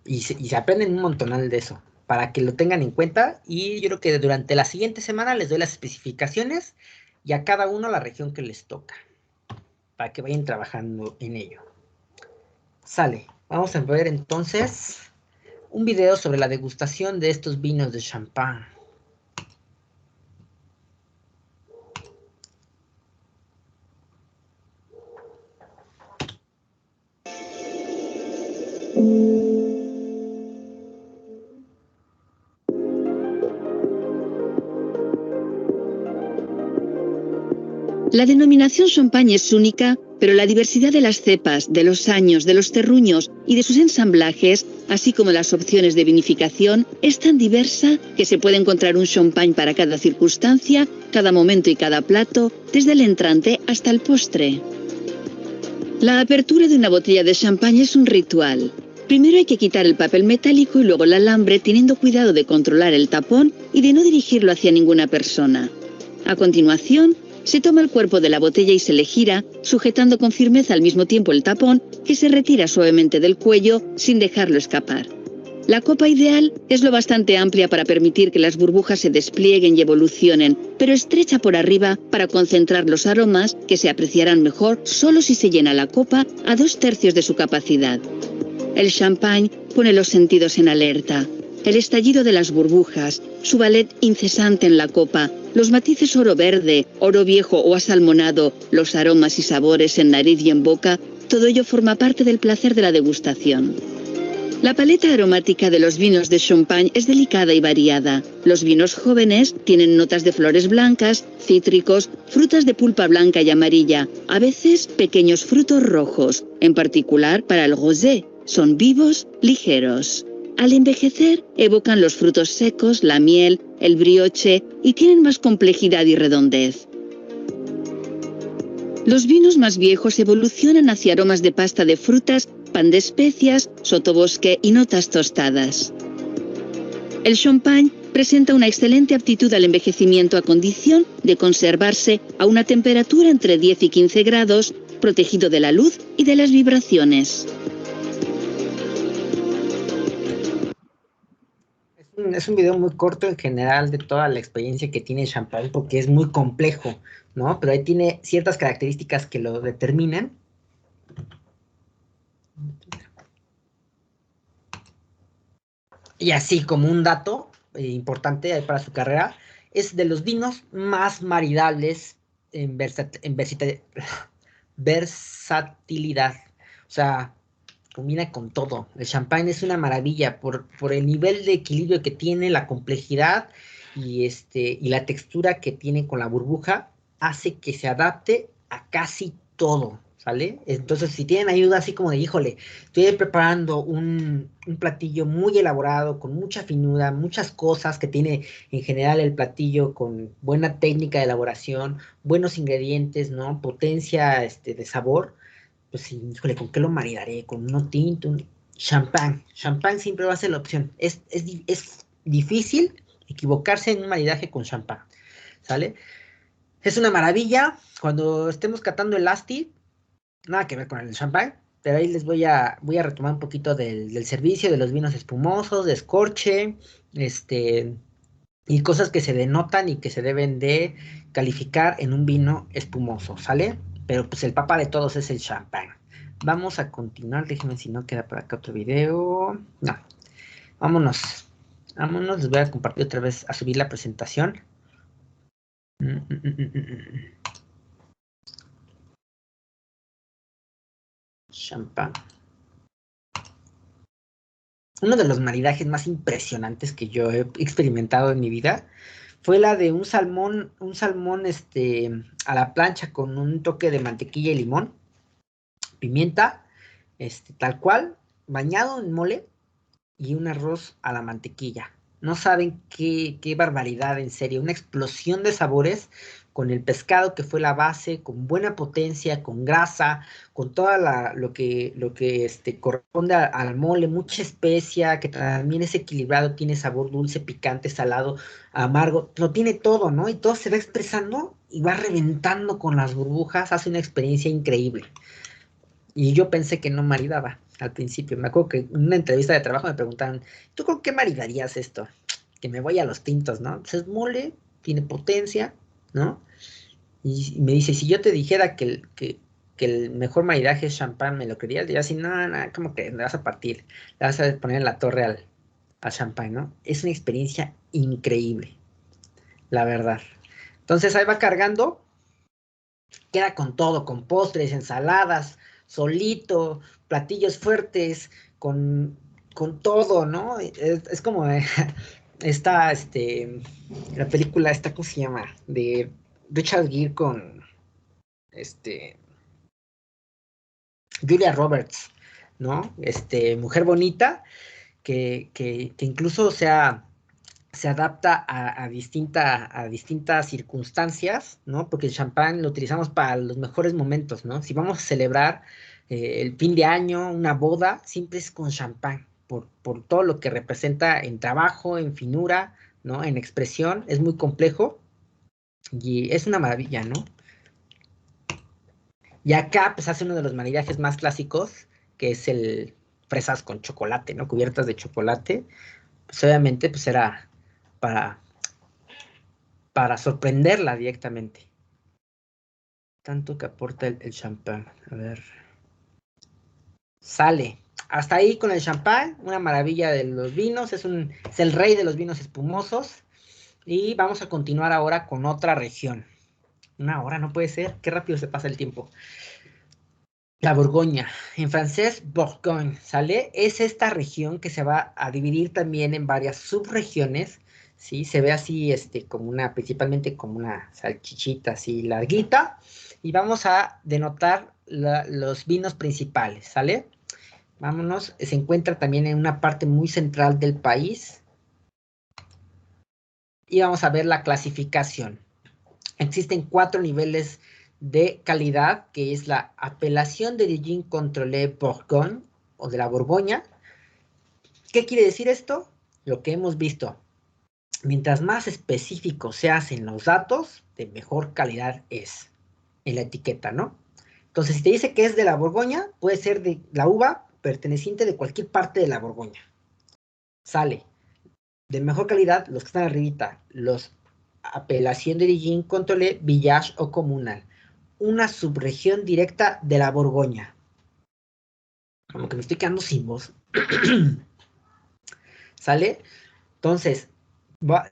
y se aprenden un montonal de eso, para que lo tengan en cuenta, y yo creo que durante la siguiente semana les doy las especificaciones, y a cada uno la región que les toca, para que vayan trabajando en ello. Sale, vamos a ver entonces un video sobre la degustación de estos vinos de champán. La denominación Champagne es única, pero la diversidad de las cepas, de los años, de los terruños y de sus ensamblajes, así como las opciones de vinificación, es tan diversa que se puede encontrar un champagne para cada circunstancia, cada momento y cada plato, desde el entrante hasta el postre. La apertura de una botella de champagne es un ritual. Primero hay que quitar el papel metálico y luego el alambre, teniendo cuidado de controlar el tapón y de no dirigirlo hacia ninguna persona. A continuación, se toma el cuerpo de la botella y se le gira, sujetando con firmeza al mismo tiempo el tapón, que se retira suavemente del cuello sin dejarlo escapar. La copa ideal es lo bastante amplia para permitir que las burbujas se desplieguen y evolucionen, pero estrecha por arriba para concentrar los aromas que se apreciarán mejor solo si se llena la copa a 2/3 de su capacidad. El champagne pone los sentidos en alerta. El estallido de las burbujas, su ballet incesante en la copa, los matices oro verde, oro viejo o asalmonado, los aromas y sabores en nariz y en boca, todo ello forma parte del placer de la degustación. La paleta aromática de los vinos de Champagne es delicada y variada. Los vinos jóvenes tienen notas de flores blancas, cítricos, frutas de pulpa blanca y amarilla, a veces pequeños frutos rojos, en particular para el rosé. Son vivos, ligeros. Al envejecer, evocan los frutos secos, la miel, el brioche y tienen más complejidad y redondez. Los vinos más viejos evolucionan hacia aromas de pasta de frutas, pan de especias, sotobosque y notas tostadas. El champagne presenta una excelente aptitud al envejecimiento a condición de conservarse a una temperatura entre 10 y 15 grados, protegido de la luz y de las vibraciones. Es un video muy corto en general de toda la experiencia que tiene Champagne, porque es muy complejo, ¿no? Pero ahí tiene ciertas características que lo determinan. Y así como un dato importante para su carrera, es de los vinos más maridables en versatilidad. O sea, combina con todo. El champagne es una maravilla por el nivel de equilibrio que tiene, la complejidad y la textura que tiene con la burbuja, hace que se adapte a casi todo, ¿sale? Entonces, si tienen ayuda así como de, híjole, estoy preparando un platillo muy elaborado, con mucha finura, muchas cosas que tiene en general el platillo, con buena técnica de elaboración, buenos ingredientes, ¿no? Potencia de sabor, pues sí, híjole, ¿con qué lo maridaré? Con uno tinto, un champán. Champán siempre va a ser la opción. Es difícil equivocarse en un maridaje con champán, ¿sale? Es una maravilla. Cuando estemos catando el Asti, nada que ver con el champán, pero ahí les voy a retomar un poquito del servicio, de los vinos espumosos, de escorche, y cosas que se denotan y que se deben de calificar en un vino espumoso, ¿sale? Pero pues el papa de todos es el champán. Vamos a continuar, déjenme si no queda por acá otro video. No, vámonos, les voy a compartir otra vez, a subir la presentación. Champán. Uno de los maridajes más impresionantes que yo he experimentado en mi vida fue la de un salmón a la plancha con un toque de mantequilla y limón, pimienta, tal cual, bañado en mole y un arroz a la mantequilla. No saben qué barbaridad, en serio, una explosión de sabores con el pescado que fue la base, con buena potencia, con grasa, con toda lo que corresponde al mole, mucha especia, que también es equilibrado, tiene sabor dulce, picante, salado, amargo, lo tiene todo, ¿no? Y todo se va expresando y va reventando con las burbujas, hace una experiencia increíble. Y yo pensé que no maridaba al principio. Me acuerdo que en una entrevista de trabajo me preguntaron, ¿tú con qué maridarías esto? Que me voy a los tintos, ¿no? Entonces mole, tiene potencia, ¿no? Y me dice, si yo te dijera que el mejor maridaje es champán, ¿me lo creerías? Y yo así, no, ¿cómo que le vas a partir? Le vas a poner en la torre al champán, ¿no? Es una experiencia increíble, la verdad. Entonces ahí va cargando, queda con todo, con postres, ensaladas, solito, platillos fuertes, con todo, ¿no? Es como la película esta, ¿cómo se llama? De Richard Gere con Julia Roberts, ¿no? Mujer bonita, que incluso se adapta a distintas circunstancias, ¿no? Porque el champán lo utilizamos para los mejores momentos, ¿no? Si vamos a celebrar el fin de año, una boda, siempre es con champán, por todo lo que representa en trabajo, en finura, ¿no? En expresión, es muy complejo y es una maravilla, ¿no? Y acá, pues, hace uno de los maridajes más clásicos, que es el fresas con chocolate, ¿no? Cubiertas de chocolate. Pues obviamente, pues era para sorprenderla directamente. Tanto que aporta el champán. A ver. Sale. Hasta ahí con el champán. Una maravilla de los vinos. Es el rey de los vinos espumosos. Y vamos a continuar ahora con otra región. Una hora, no puede ser. Qué rápido se pasa el tiempo. La Borgoña. En francés, Bourgogne. ¿Sale? Es esta región que se va a dividir también en varias subregiones. ¿Sí? Se ve así, principalmente como una salchichita así larguita, y vamos a denotar los vinos principales, ¿sale? Vámonos, se encuentra también en una parte muy central del país, y vamos a ver la clasificación. Existen 4 niveles de calidad, que es la apelación de Dijon Contrôlée Bourgogne, o de la Borgoña. ¿Qué quiere decir esto? Lo que hemos visto. Mientras más específicos se hacen los datos, de mejor calidad es en la etiqueta, ¿no? Entonces, si te dice que es de la Borgoña, puede ser de la uva perteneciente de cualquier parte de la Borgoña. Sale. De mejor calidad, los que están arribita, los apelación de Dijon, Contrôlée, Village o Comunal. Una subregión directa de la Borgoña. Como que me estoy quedando sin voz. ¿Sale? Entonces,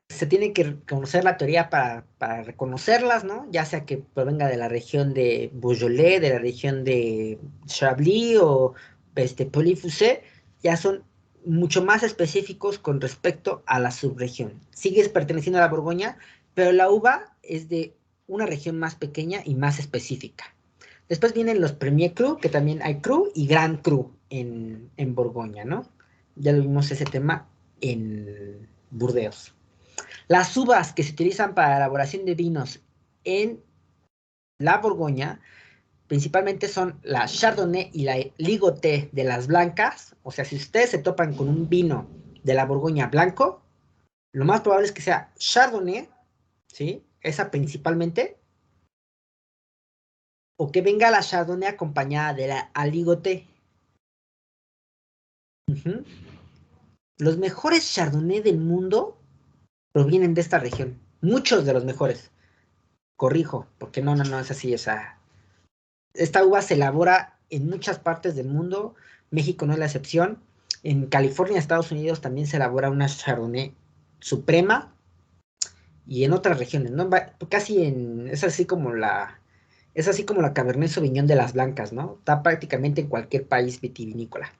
se tiene que conocer la teoría para reconocerlas, ¿no? Ya sea que provenga de la región de Beaujolais, de la región de Chablis o Pouilly-Fuissé, ya son mucho más específicos con respecto a la subregión. Sigues perteneciendo a la Borgoña, pero la uva es de una región más pequeña y más específica. Después vienen los Premier Cru, que también hay Cru y Grand Cru en Borgoña, ¿no? Ya lo vimos ese tema en Burdeos. Las uvas que se utilizan para la elaboración de vinos en la Borgoña principalmente son la Chardonnay y la Ligoté de las blancas. O sea, si ustedes se topan con un vino de la Borgoña blanco, lo más probable es que sea Chardonnay, ¿sí? Esa principalmente. O que venga la Chardonnay acompañada de la Aligoté. Los mejores Chardonnay del mundo provienen de esta región. Muchos de los mejores. Corrijo, porque no es así. O sea, esta uva se elabora en muchas partes del mundo. México no es la excepción. En California, Estados Unidos, también se elabora una Chardonnay suprema. Y en otras regiones, ¿no? Es así como la Cabernet Sauvignon de las blancas, ¿no? Está prácticamente en cualquier país vitivinícola.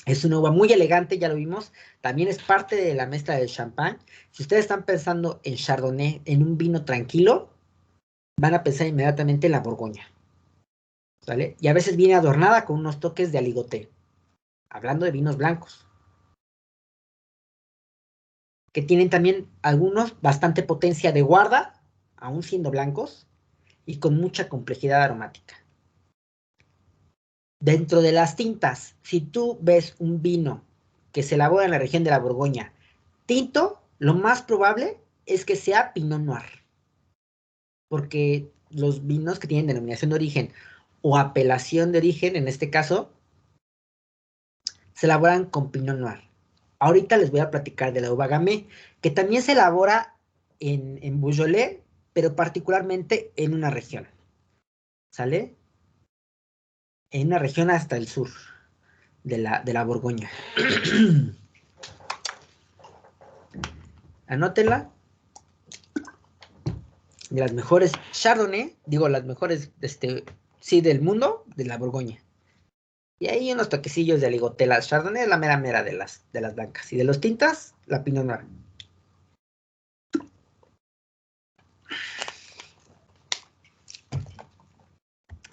Es una uva muy elegante, ya lo vimos. También es parte de la mezcla del champán. Si ustedes están pensando en Chardonnay, en un vino tranquilo, van a pensar inmediatamente en la Borgoña. ¿Vale? Y a veces viene adornada con unos toques de aligoté. Hablando de vinos blancos. Que tienen también algunos bastante potencia de guarda, aún siendo blancos, y con mucha complejidad aromática. Dentro de las tintas, si tú ves un vino que se elabora en la región de la Borgoña, tinto, lo más probable es que sea Pinot Noir. Porque los vinos que tienen denominación de origen o apelación de origen, en este caso, se elaboran con Pinot Noir. Ahorita les voy a platicar de la uva Gamay, que también se elabora en Beaujolais, pero particularmente en una región. ¿Sale? En una región hasta el sur de la Borgoña. Anótenla. De las mejores Chardonnay, digo, las mejores, del mundo, de la Borgoña. Y ahí unos toquecillos de aligoté. La Chardonnay es la mera mera de las blancas. Y de los tintas, la Pinot Noir.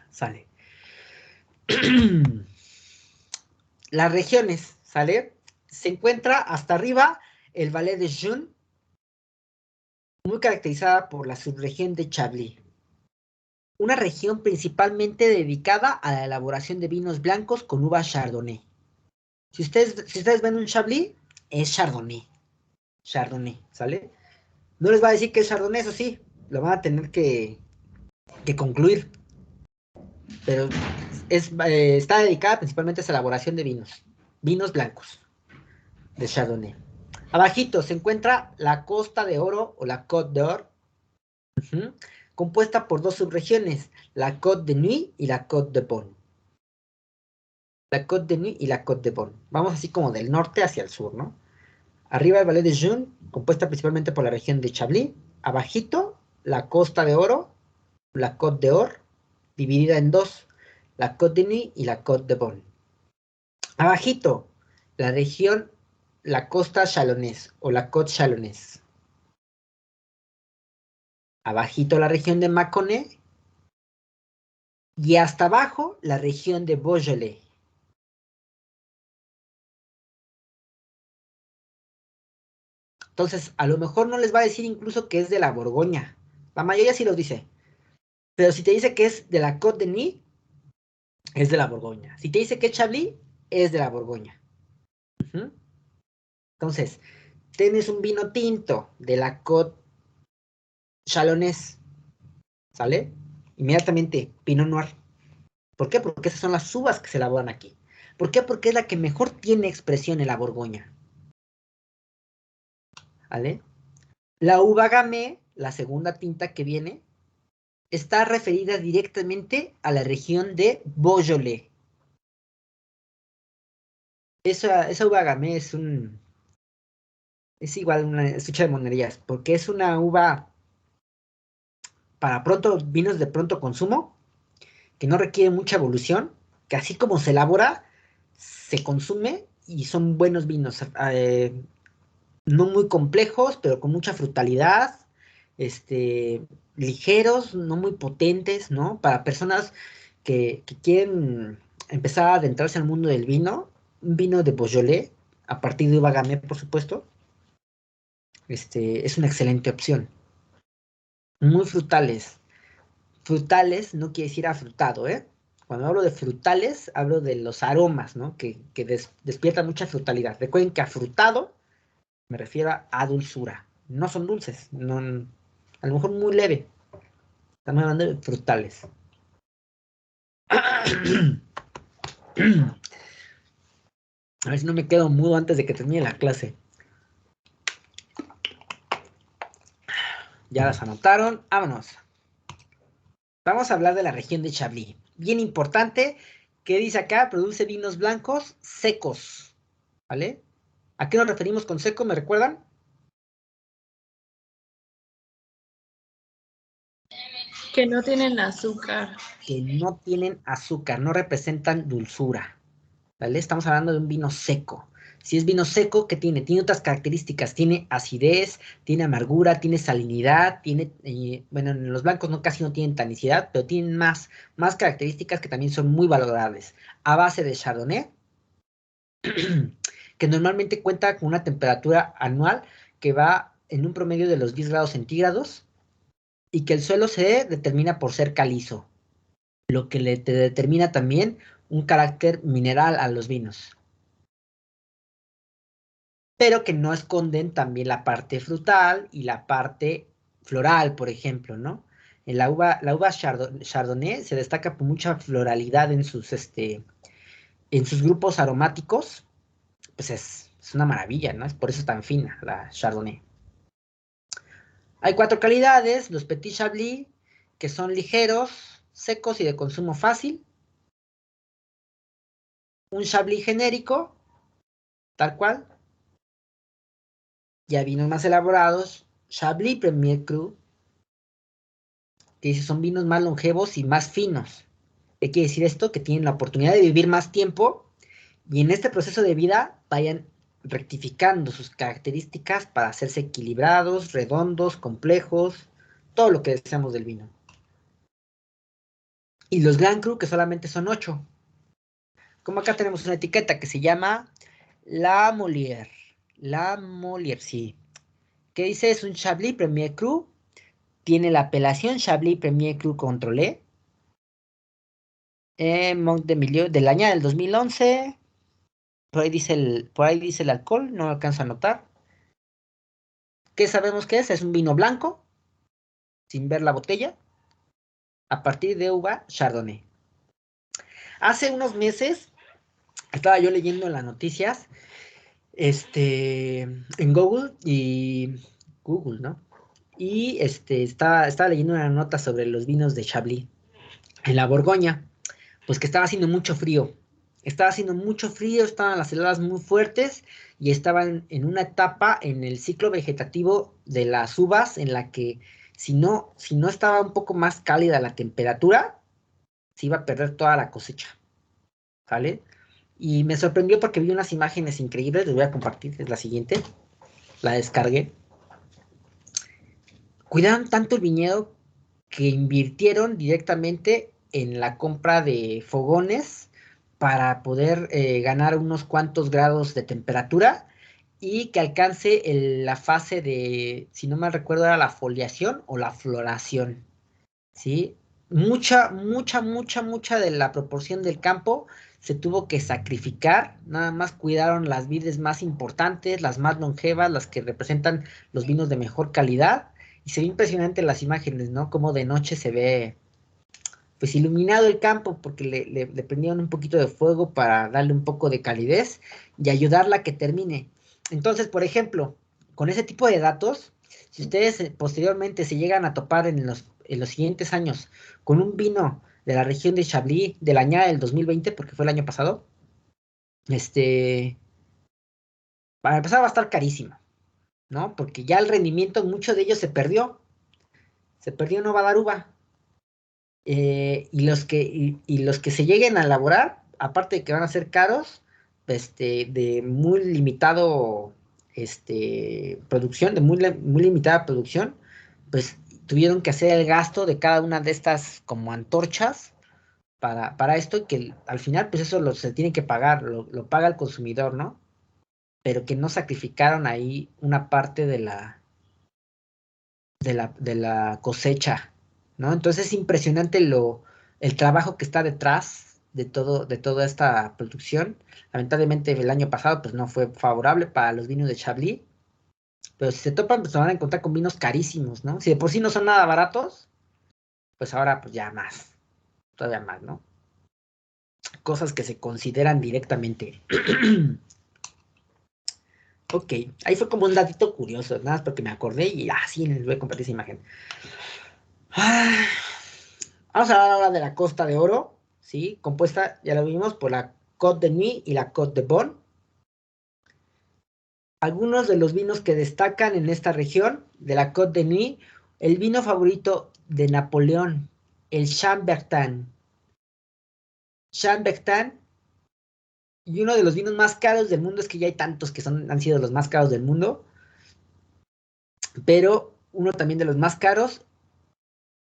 Sale. Las regiones, ¿sale? Se encuentra hasta arriba el Valais de Jun, muy caracterizada por la subregión de Chablis. Una región principalmente dedicada a la elaboración de vinos blancos con uva Chardonnay. Si ustedes ven un Chablis, es Chardonnay. Chardonnay, ¿sale? No les va a decir que es Chardonnay, eso sí, lo van a tener que concluir. Pero está dedicada principalmente a la elaboración de vinos blancos de Chardonnay. Abajito se encuentra la Costa de Oro o la Côte d'Or, compuesta por dos subregiones, la Côte de Nuits y la Côte de Beaune. La Côte de Nuits y la Côte de Beaune. Vamos así como del norte hacia el sur, ¿no? Arriba el Valais de Jun, compuesta principalmente por la región de Chablis. Abajito, la Costa de Oro, la Côte d'Or, dividida en dos, la Côte de Nuits y la Côte de Beaune. Abajito, la región, la costa chalonnaise o la Côte chalonnaise. Abajito la región de Mâconnais. Y hasta abajo la región de Beaujolais. Entonces, a lo mejor no les va a decir incluso que es de la Borgoña. La mayoría sí los dice. Pero si te dice que es de la Côte de Nuits, es de la Borgoña. Si te dice que es Chablis, es de la Borgoña. Entonces, tienes un vino tinto de la Côte Chalonnaise, ¿sale? Inmediatamente, Pinot Noir. ¿Por qué? Porque esas son las uvas que se elaboran aquí. ¿Por qué? Porque es la que mejor tiene expresión en la Borgoña. ¿Vale? La uva Gamay, la segunda tinta que viene, está referida directamente a la región de Beaujolais. Esa uva Gamay es igual una estucha de monerías, porque es una uva para vinos de pronto consumo, que no requiere mucha evolución, que así como se elabora, se consume y son buenos vinos, no muy complejos, pero con mucha frutalidad, ligeros, no muy potentes, ¿no? Para personas que quieren empezar a adentrarse al mundo del vino, un vino de Beaujolais, a partir de uva Gamay, por supuesto, es una excelente opción. Muy frutales, frutales no quiere decir afrutado, ¿eh? Cuando hablo de frutales, hablo de los aromas, ¿no? Que despiertan mucha frutalidad. Recuerden que afrutado me refiero a dulzura. No son dulces, no, a lo mejor muy leve. Estamos hablando de frutales. A ver si no me quedo mudo antes de que termine la clase. Ya las anotaron. Vámonos. Vamos a hablar de la región de Chablis. Bien importante. ¿Qué dice acá? Produce vinos blancos secos. ¿Vale? ¿A qué nos referimos con seco? ¿Me recuerdan? Que no tienen azúcar. Que no tienen azúcar, no representan dulzura. ¿Vale? Estamos hablando de un vino seco. Si es vino seco, ¿qué tiene? Tiene otras características. Tiene acidez, tiene amargura, tiene salinidad, tiene... bueno, en los blancos casi no tienen tanicidad, pero tienen más características que también son muy valorables. A base de Chardonnay, que normalmente cuenta con una temperatura anual que va en un promedio de los 10 grados centígrados y que el suelo se determina por ser calizo, lo que te determina también un carácter mineral a los vinos, pero que no esconden también la parte frutal y la parte floral, por ejemplo, ¿no? En la uva Chardonnay se destaca por mucha floralidad en sus grupos aromáticos, pues es una maravilla, ¿no? Es por eso tan fina la Chardonnay. Hay 4 calidades, los Petit Chablis, que son ligeros, secos y de consumo fácil. Un Chablis genérico, tal cual. Ya vinos más elaborados, Chablis Premier Cru, que dice son vinos más longevos y más finos. ¿Qué quiere decir esto? Que tienen la oportunidad de vivir más tiempo y en este proceso de vida vayan rectificando sus características para hacerse equilibrados, redondos, complejos, todo lo que deseamos del vino. Y los Grand Cru, que solamente son 8. Como acá tenemos una etiqueta que se llama La Molière. La Molière, sí. ¿Qué dice? Es un Chablis Premier Cru. Tiene la apelación Chablis Premier Cru Contrôlé. Mont de Milieu del año del 2011. Por ahí dice el alcohol, no lo alcanzo a notar. ¿Qué sabemos que es? Es un vino blanco, sin ver la botella, a partir de uva Chardonnay. Hace unos meses estaba yo leyendo en las noticias, en Google, ¿no? Y estaba leyendo una nota sobre los vinos de Chablis en la Borgoña, pues que estaba haciendo mucho frío. Estaban las heladas muy fuertes y estaban en una etapa en el ciclo vegetativo de las uvas en la que si no estaba un poco más cálida la temperatura, se iba a perder toda la cosecha, ¿vale? Y me sorprendió porque vi unas imágenes increíbles, les voy a compartir, es la siguiente, la descargué. Cuidaron tanto el viñedo que invirtieron directamente en la compra de fogones para poder ganar unos cuantos grados de temperatura y que alcance la fase de, si no mal recuerdo, era la foliación o la floración, ¿sí? Mucha de la proporción del campo se tuvo que sacrificar, nada más cuidaron las vides más importantes, las más longevas, las que representan los vinos de mejor calidad, y se ve impresionante las imágenes, ¿no? Como de noche se ve, pues, iluminado el campo, porque le prendieron un poquito de fuego para darle un poco de calidez y ayudarla a que termine. Entonces, por ejemplo, con ese tipo de datos, si ustedes posteriormente se llegan a topar en los siguientes años con un vino de la región de Chablis de la añada del 2020, porque fue el año pasado, para empezar va a estar carísimo, ¿no? Porque ya el rendimiento, mucho de ellos se perdió, no va a dar uva. Y los que se lleguen a elaborar, aparte de que van a ser caros, de muy limitado producción, de muy limitada producción, pues tuvieron que hacer el gasto de cada una de estas como antorchas para esto, y que al final pues eso se tiene que pagar, lo paga el consumidor, ¿no? Pero que no sacrificaron ahí una parte de la cosecha, ¿no? Entonces es impresionante el trabajo que está detrás de toda esta producción. Lamentablemente el año pasado pues no fue favorable para los vinos de Chablis, pero si se topan pues se van a encontrar con vinos carísimos, ¿no? Si de por sí no son nada baratos, pues ahora pues ya más, todavía más, ¿no? Cosas que se consideran directamente. Ok, ahí fue como un datito curioso, nada más porque me acordé y así les voy a compartir esa imagen. Vamos a hablar ahora de la Costa de Oro, ¿sí? Compuesta, ya lo vimos, por la Côte de Nuits y la Côte de Beaune. Algunos de los vinos que destacan en esta región de la Côte de Nuits, el vino favorito de Napoleón, el Chambertin. Chambertin, y uno de los vinos más caros del mundo, es que ya hay tantos que han sido los más caros del mundo, pero uno también de los más caros,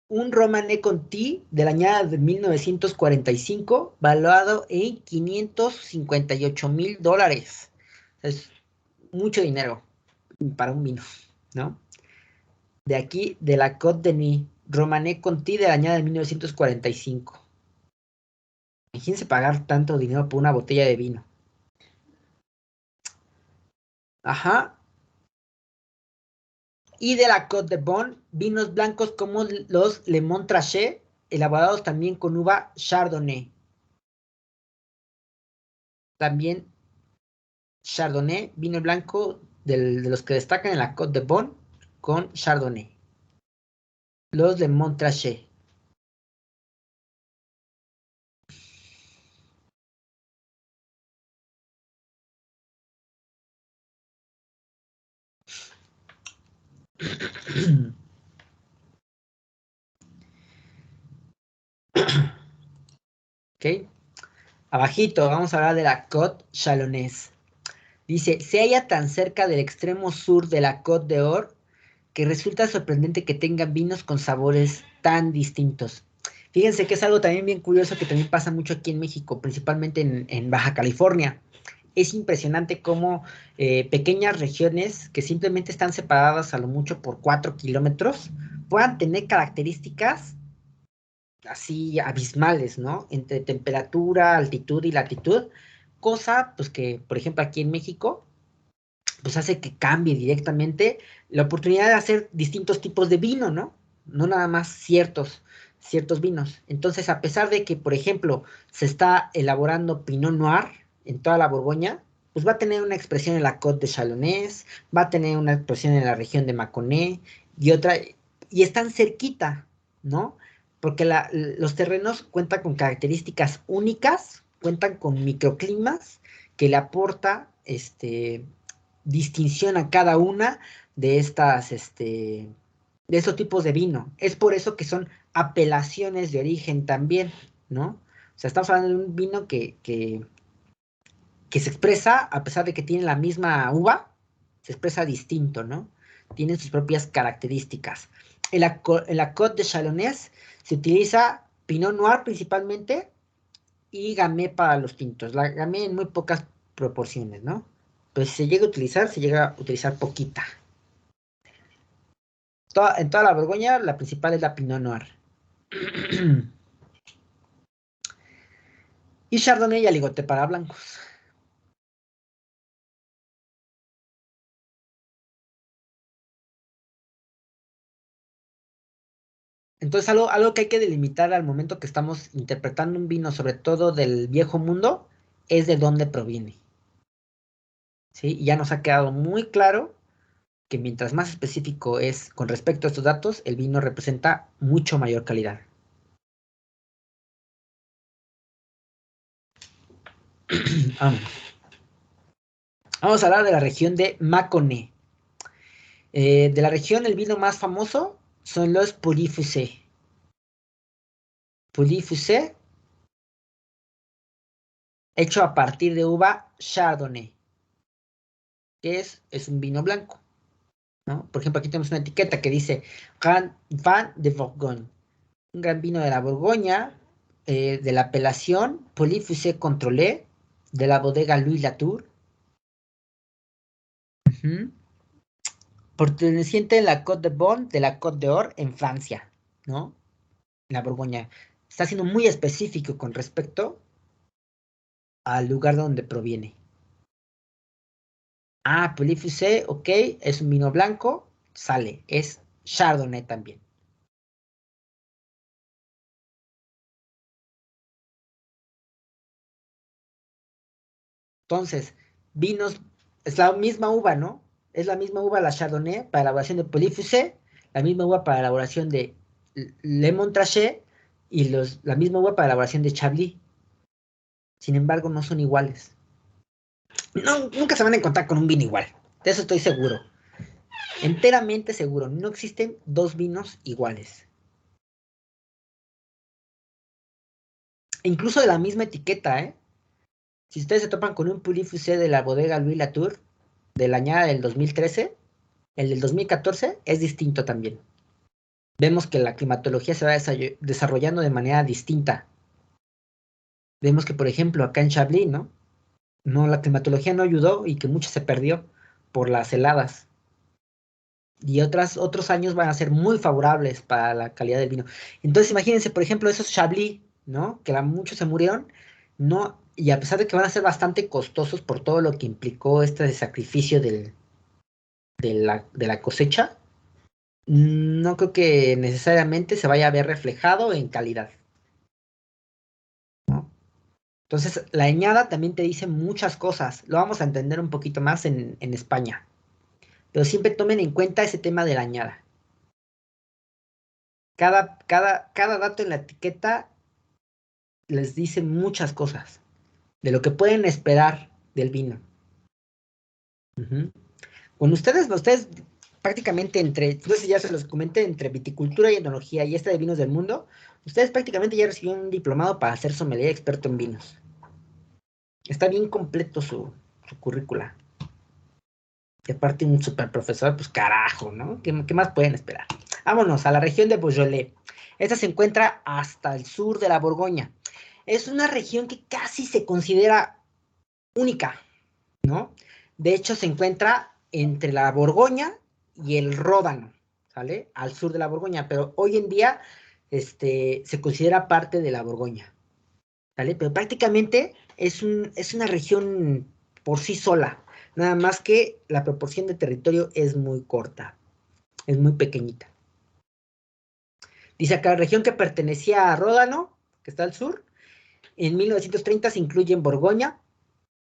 un Romanée Conti de la añada de 1945, valuado en $558,000. Es mucho dinero para un vino, ¿no? De aquí, de la Côte de Nuits, Romanée Conti de la añada de 1945. Imagínense pagar tanto dinero por una botella de vino. Ajá. Y de la Côte de Beaune, vinos blancos como los Le Montrachet, elaborados también con uva Chardonnay. También Chardonnay, vino blanco de los que destacan en la Côte de Beaune con Chardonnay. Los Le Montrachet. Ok. Abajito, vamos a hablar de la Côte Chalonnaise. Dice, se halla tan cerca del extremo sur de la Côte d'Or que resulta sorprendente que tengan vinos con sabores tan distintos. Fíjense que es algo también bien curioso que también pasa mucho aquí en México, principalmente en Baja California. Es impresionante cómo pequeñas regiones que simplemente están separadas a lo mucho por 4 kilómetros puedan tener características así abismales, ¿no? Entre temperatura, altitud y latitud, cosa pues que, por ejemplo, aquí en México, pues hace que cambie directamente la oportunidad de hacer distintos tipos de vino, ¿no? No nada más ciertos vinos. Entonces, a pesar de que, por ejemplo, se está elaborando Pinot Noir en toda la Borgoña, pues va a tener una expresión en la Côte de Chalonnaise, va a tener una expresión en la región de Mâconnais y otra, y están cerquita, ¿no? Porque los terrenos cuentan con características únicas, cuentan con microclimas que le aporta distinción a cada una de de estos tipos de vino. Es por eso que son apelaciones de origen también, ¿no? O sea, estamos hablando de un vino que se expresa, a pesar de que tiene la misma uva, se expresa distinto, ¿no? Tiene sus propias características. En la Côte de Chalonnaise se utiliza Pinot Noir principalmente y Gamay para los tintos. La Gamay en muy pocas proporciones, ¿no? Pero si se llega a utilizar poquita. En toda la Borgoña, la principal es la Pinot Noir. Y Chardonnay y Aligoté para blancos. Entonces, algo que hay que delimitar al momento que estamos interpretando un vino, sobre todo del viejo mundo, es de dónde proviene. ¿Sí? Y ya nos ha quedado muy claro que mientras más específico es con respecto a estos datos, el vino representa mucho mayor calidad. Vamos a hablar de la región de Mâconnais. De la región, el vino más famoso son los Pouilly-Fuissé. Pouilly-Fuissé, hecho a partir de uva Chardonnay, que es un vino blanco, ¿no? Por ejemplo, aquí tenemos una etiqueta que dice Grand Vin de Bourgogne, un gran vino de la Borgoña, de la apelación Pouilly-Fuissé Contrôlé, de la bodega Louis Latour. Perteneciente en la Côte de Beaune, de la Côte d'Or, en Francia, ¿no? la Borgoña. Está siendo muy específico con respecto al lugar donde proviene. Ah, Pelifusé, ok, es un vino blanco, sale, es Chardonnay también. Entonces, vinos, es la misma uva, ¿no? Es la misma uva la Chardonnay para elaboración de Pelifusé, la misma uva para elaboración de Le Montrachet y la misma uva para elaboración de Chablis. Sin embargo, no son iguales. No, nunca se van a encontrar con un vino igual. De eso estoy seguro. Enteramente seguro. No existen dos vinos iguales. Incluso de la misma etiqueta, ¿eh? Si ustedes se topan con un Pelifusé de la bodega Louis Latour, de la añada del 2013, el del 2014 es distinto también. Vemos que la climatología se va desarrollando de manera distinta. Vemos que, por ejemplo, acá en Chablis, ¿no? La climatología no ayudó y que mucho se perdió por las heladas. Y otros años van a ser muy favorables para la calidad del vino. Entonces, imagínense, por ejemplo, esos Chablis, ¿no? Que muchos se murieron, ¿no? Y a pesar de que van a ser bastante costosos por todo lo que implicó este sacrificio de la cosecha, no creo que necesariamente se vaya a ver reflejado en calidad, ¿no? Entonces, la añada también te dice muchas cosas. Lo vamos a entender un poquito más en España. Pero siempre tomen en cuenta ese tema de la añada. Cada dato en la etiqueta les dice muchas cosas de lo que pueden esperar del vino. Con ustedes prácticamente no sé si ya se los comenté, entre viticultura y enología y de vinos del mundo, ustedes prácticamente ya recibieron un diplomado para ser sommelier experto en vinos. Está bien completo su currícula. Y aparte un super profesor, pues carajo, ¿no? ¿Qué más pueden esperar? Vámonos a la región de Beaujolais. Esta se encuentra hasta el sur de la Borgoña. Es una región que casi se considera única, ¿no? De hecho, se encuentra entre la Borgoña y el Ródano, ¿sale? Al sur de la Borgoña, pero hoy en día se considera parte de la Borgoña, ¿sale? Pero prácticamente es una región por sí sola, nada más que la proporción de territorio es muy corta, es muy pequeñita. Dice acá, región que pertenecía a Ródano, que está al sur, en 1930 se incluye en Borgoña.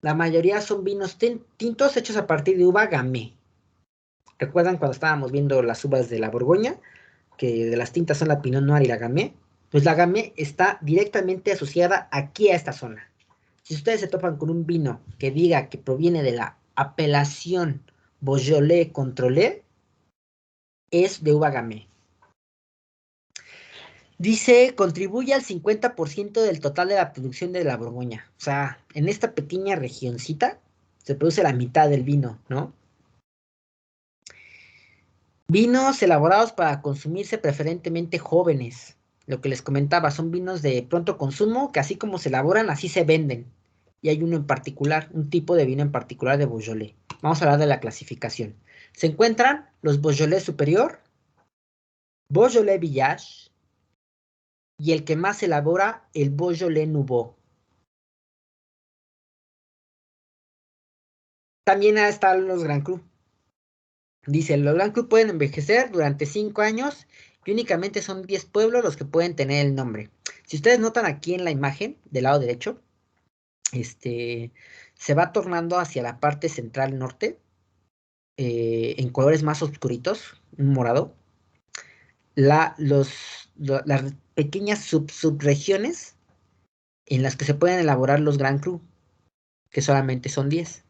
La mayoría son vinos tintos hechos a partir de uva Gamay. ¿Recuerdan cuando estábamos viendo las uvas de la Borgoña? Que de las tintas son la Pinot Noir y la Gamay. Pues la Gamay está directamente asociada aquí a esta zona. Si ustedes se topan con un vino que diga que proviene de la apelación Beaujolais Contrôlé, es de uva Gamay. Dice, contribuye al 50% del total de la producción de la Borgoña. O sea, en esta pequeña regioncita se produce la mitad del vino, ¿no? Vinos elaborados para consumirse preferentemente jóvenes. Lo que les comentaba, son vinos de pronto consumo que así como se elaboran, así se venden. Y hay uno en particular, un tipo de vino en particular de Beaujolais. Vamos a hablar de la clasificación. Se encuentran los Beaujolais Superior, Beaujolais Village, y el que más elabora, el Beaujolais Nouveau. También están los Grand Cru. Dice, los Grand Cru pueden envejecer durante 5 años y únicamente son 10 pueblos los que pueden tener el nombre. Si ustedes notan aquí en la imagen, del lado derecho, se va tornando hacia la parte central norte, en colores más oscuritos, un morado. Las pequeñas subregiones en las que se pueden elaborar los Grand Cru, que solamente son 10.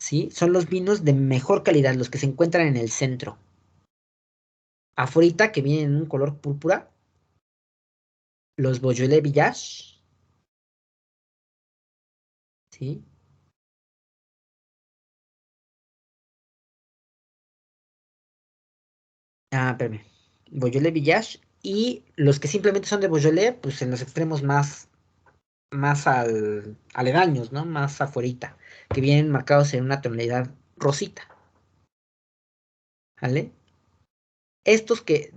¿Sí? Son los vinos de mejor calidad, los que se encuentran en el centro. Afuera, que vienen en un color púrpura, los Beaujolais Village. ¿Sí? Espérame. Beaujolais Village. Y los que simplemente son de Beaujolais, pues en los extremos más aledaños, ¿no? Más afuerita, que vienen marcados en una tonalidad rosita. ¿Vale? Estos que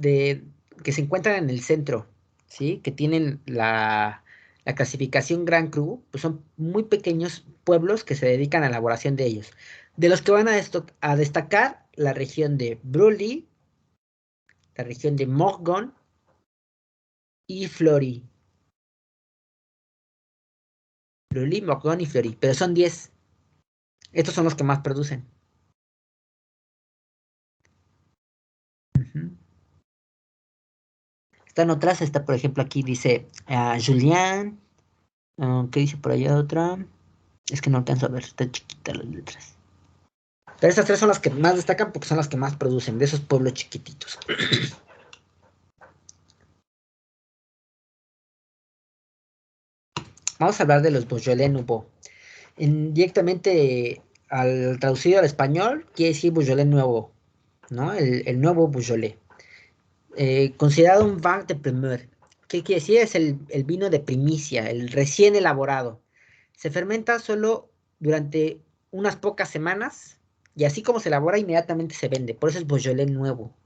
que se encuentran en el centro, ¿sí? Que tienen la clasificación Gran Cru, pues son muy pequeños pueblos que se dedican a la elaboración de ellos. De los que van a destacar la región de Broglie, la región de Morgon y Flory. Broglie, Morgon y Flory, pero son 10. Estos son los que más producen. Ujú. Están otras, está por ejemplo aquí dice Julian, ¿qué dice por allá otra? Es que no alcanzo a ver, están chiquitas las letras. Pero estas tres son las que más destacan porque son las que más producen, de esos pueblos chiquititos. Vamos a hablar de los Beaujolais Nouveau. Directamente al traducido al español, quiere decir Beaujolais nuevo, ¿no? El nuevo Beaujolais. Considerado un vin de primeur. ¿Qué quiere decir? Es el vino de primicia, el recién elaborado. Se fermenta solo durante unas pocas semanas y así como se elabora, inmediatamente se vende. Por eso es Beaujolais nuevo.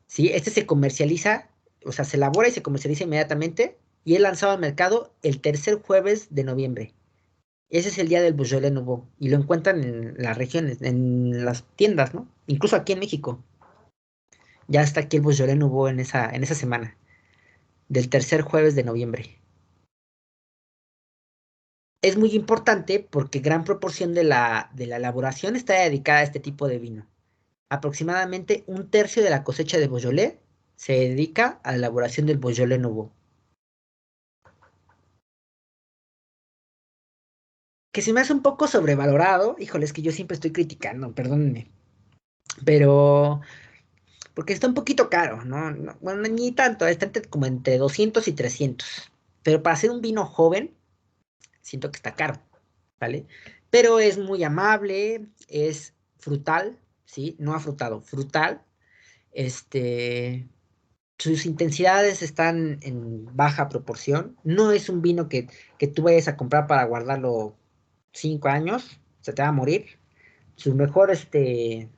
¿Sí? Este se comercializa, o sea, se elabora y se comercializa inmediatamente y es lanzado al mercado el tercer jueves de noviembre. Ese es el día del Beaujolais Nouveau y lo encuentran en las regiones, en las tiendas, ¿no? Incluso aquí en México. Ya está aquí el Beaujolais Nouveau en esa semana, del tercer jueves de noviembre. Es muy importante porque gran proporción de la elaboración está dedicada a este tipo de vino. Aproximadamente un tercio de la cosecha de Beaujolais se dedica a la elaboración del Beaujolais Nouveau. Que se me hace un poco sobrevalorado, híjole, es que yo siempre estoy criticando, perdónenme, pero porque está un poquito caro, ¿no? Bueno, ni tanto, está como entre 200 y 300, pero para hacer un vino joven, siento que está caro, ¿vale? Pero es muy amable, es frutal, ¿sí? No afrutado, frutal, sus intensidades están en baja proporción, no es un vino que tú vayas a comprar para guardarlo 5 años, se te va a morir. Su mejor, sí,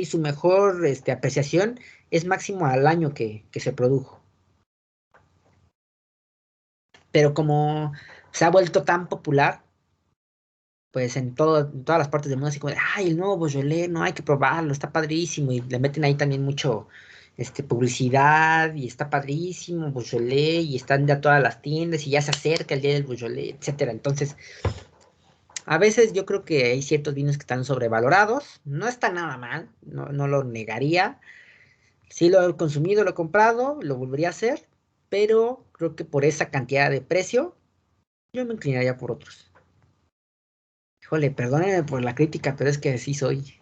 su mejor apreciación es máximo al año que se produjo. Pero como se ha vuelto tan popular, pues en todas las partes del mundo, así como de, ay, el nuevo Beaujolais, no hay que probarlo, está padrísimo. Y le meten ahí también mucho publicidad, y está padrísimo, Beaujolais, y están ya todas las tiendas, y ya se acerca el día del Beaujolais, etcétera. Entonces, a veces yo creo que hay ciertos vinos que están sobrevalorados. No está nada mal, no lo negaría. Sí lo he consumido, lo he comprado, lo volvería a hacer, pero creo que por esa cantidad de precio, yo me inclinaría por otros. Híjole, perdónenme por la crítica, pero es que así soy.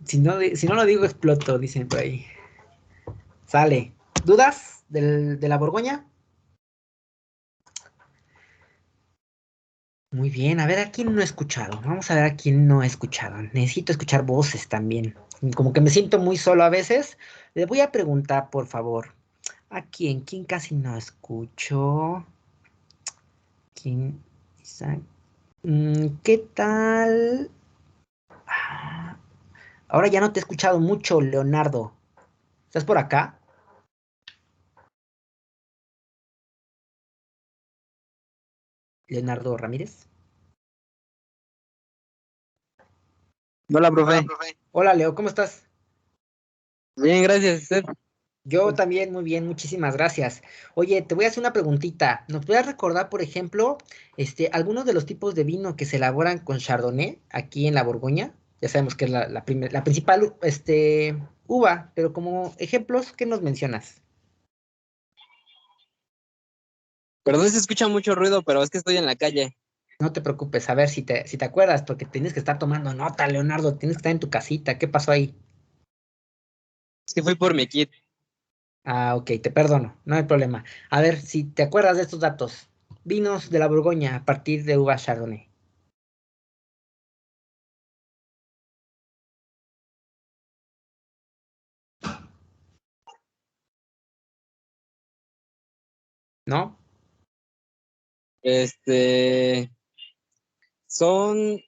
Si no lo digo, exploto, dicen por ahí. Sale. ¿Dudas de la Borgoña? Muy bien, a ver a quién no he escuchado. Vamos a ver a quién no he escuchado. Necesito escuchar voces también. Como que me siento muy solo a veces. Le voy a preguntar, por favor, ¿a quién? ¿Quién casi no escucho? ¿Quién? Isaac. ¿Qué tal? Ah, ahora ya no te he escuchado mucho, Leonardo. ¿Estás por acá? Leonardo Ramírez. Hola, profe. Hola, Leo, ¿cómo estás? Bien, gracias. ¿Usted? Yo también, muy bien, muchísimas gracias. Oye, te voy a hacer una preguntita. ¿Nos puedes recordar, por ejemplo, algunos de los tipos de vino que se elaboran con Chardonnay aquí en la Borgoña? Ya sabemos que es la principal, uva, pero como ejemplos, ¿qué nos mencionas? Perdón, se escucha mucho ruido, pero es que estoy en la calle. No te preocupes, a ver si te acuerdas, porque tienes que estar tomando nota, Leonardo, tienes que estar en tu casita. ¿Qué pasó ahí? Es que fui por mi kit. Ah, ok, te perdono, no hay problema. A ver si te acuerdas de estos datos. Vinos de la Borgoña a partir de uva Chardonnay. ¿No? Este, son,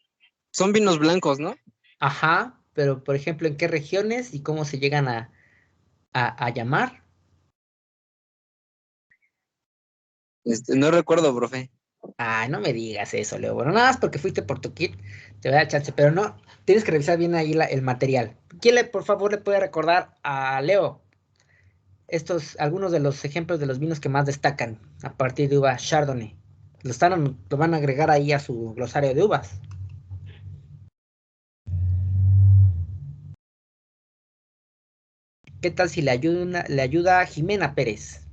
son vinos blancos, ¿no? Ajá. pero por ejemplo, ¿en qué regiones y cómo se llegan a llamar? No recuerdo, profe. Ay, no me digas eso, Leo. Bueno, nada más porque fuiste por tu kit, te voy a dar chance, pero no, tienes que revisar bien ahí el material. Por favor, le puede recordar a Leo algunos de los ejemplos de los vinos que más destacan a partir de uva Chardonnay? Lo van a agregar ahí a su glosario de uvas. ¿Qué tal si le ayuda a Jimena Pérez?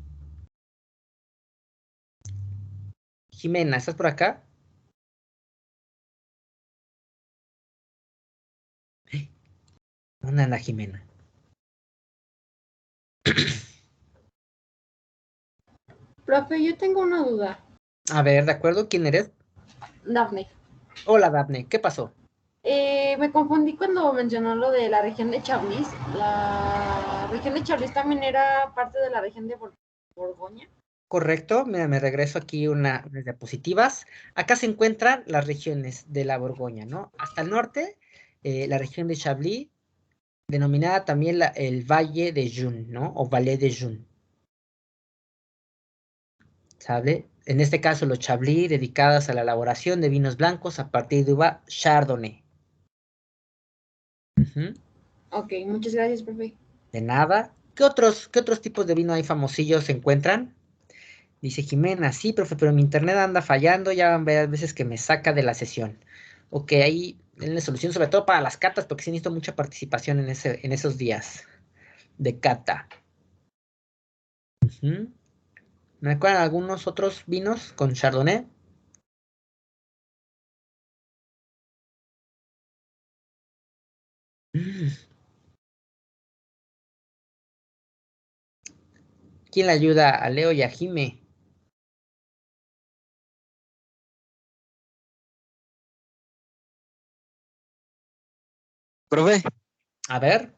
Jimena, ¿estás por acá? ¿Dónde anda Jimena? Profe, yo tengo una duda. A ver, ¿de acuerdo? ¿Quién eres? Dafne, Hola, Daphne, ¿qué pasó? me confundí cuando mencionó lo de la región de Chablis. La región de Chablis también era parte de la región de Borgoña. Correcto, mira, me regreso aquí unas diapositivas. Acá se encuentran las regiones de la Borgoña, ¿no? Hasta el norte, la región de Chablis, denominada también el Valle de Jun, ¿no? O Valle de Jun. ¿Sabe? En este caso, los Chablis dedicadas a la elaboración de vinos blancos a partir de uva Chardonnay. Ujú. Ok, muchas gracias, profe. De nada. ¿Qué otros tipos de vino hay famosillos se encuentran? Dice Jimena, sí, profe, pero mi internet anda fallando, ya van varias veces que me saca de la sesión. Ok, ahí en la solución, sobre todo para las catas, porque sí necesito mucha participación en esos días de cata. Ujú. ¿Me acuerdan algunos otros vinos con Chardonnay? Mm. ¿Quién le ayuda a Leo y a Jime? Profe, A ver,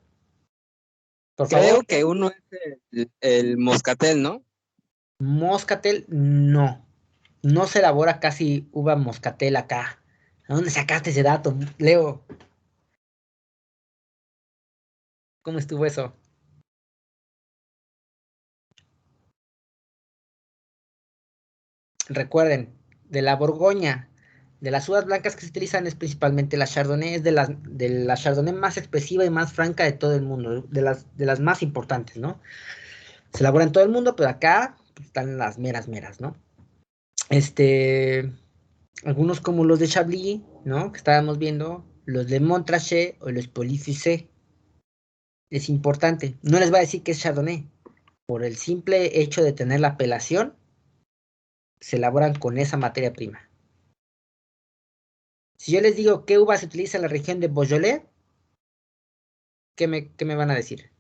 por creo favor. que uno es el moscatel, ¿no? Moscatel, no. No se elabora casi uva moscatel acá. ¿A dónde sacaste ese dato, Leo? ¿Cómo estuvo eso? Recuerden, de la Borgoña, de las uvas blancas que se utilizan es principalmente la Chardonnay, es de la Chardonnay más expresiva y más franca de todo el mundo, de las más importantes, ¿no? Se elabora en todo el mundo, pero acá pues, están las meras, ¿no? Algunos como los de Chablis, ¿no? Que estábamos viendo, los de Montrachet o los Polyfusé. Es importante. No les voy a decir que es Chardonnay. Por el simple hecho de tener la apelación, se elaboran con esa materia prima. Si yo les digo qué uva se utiliza en la región de Beaujolais, ¿qué me van a decir?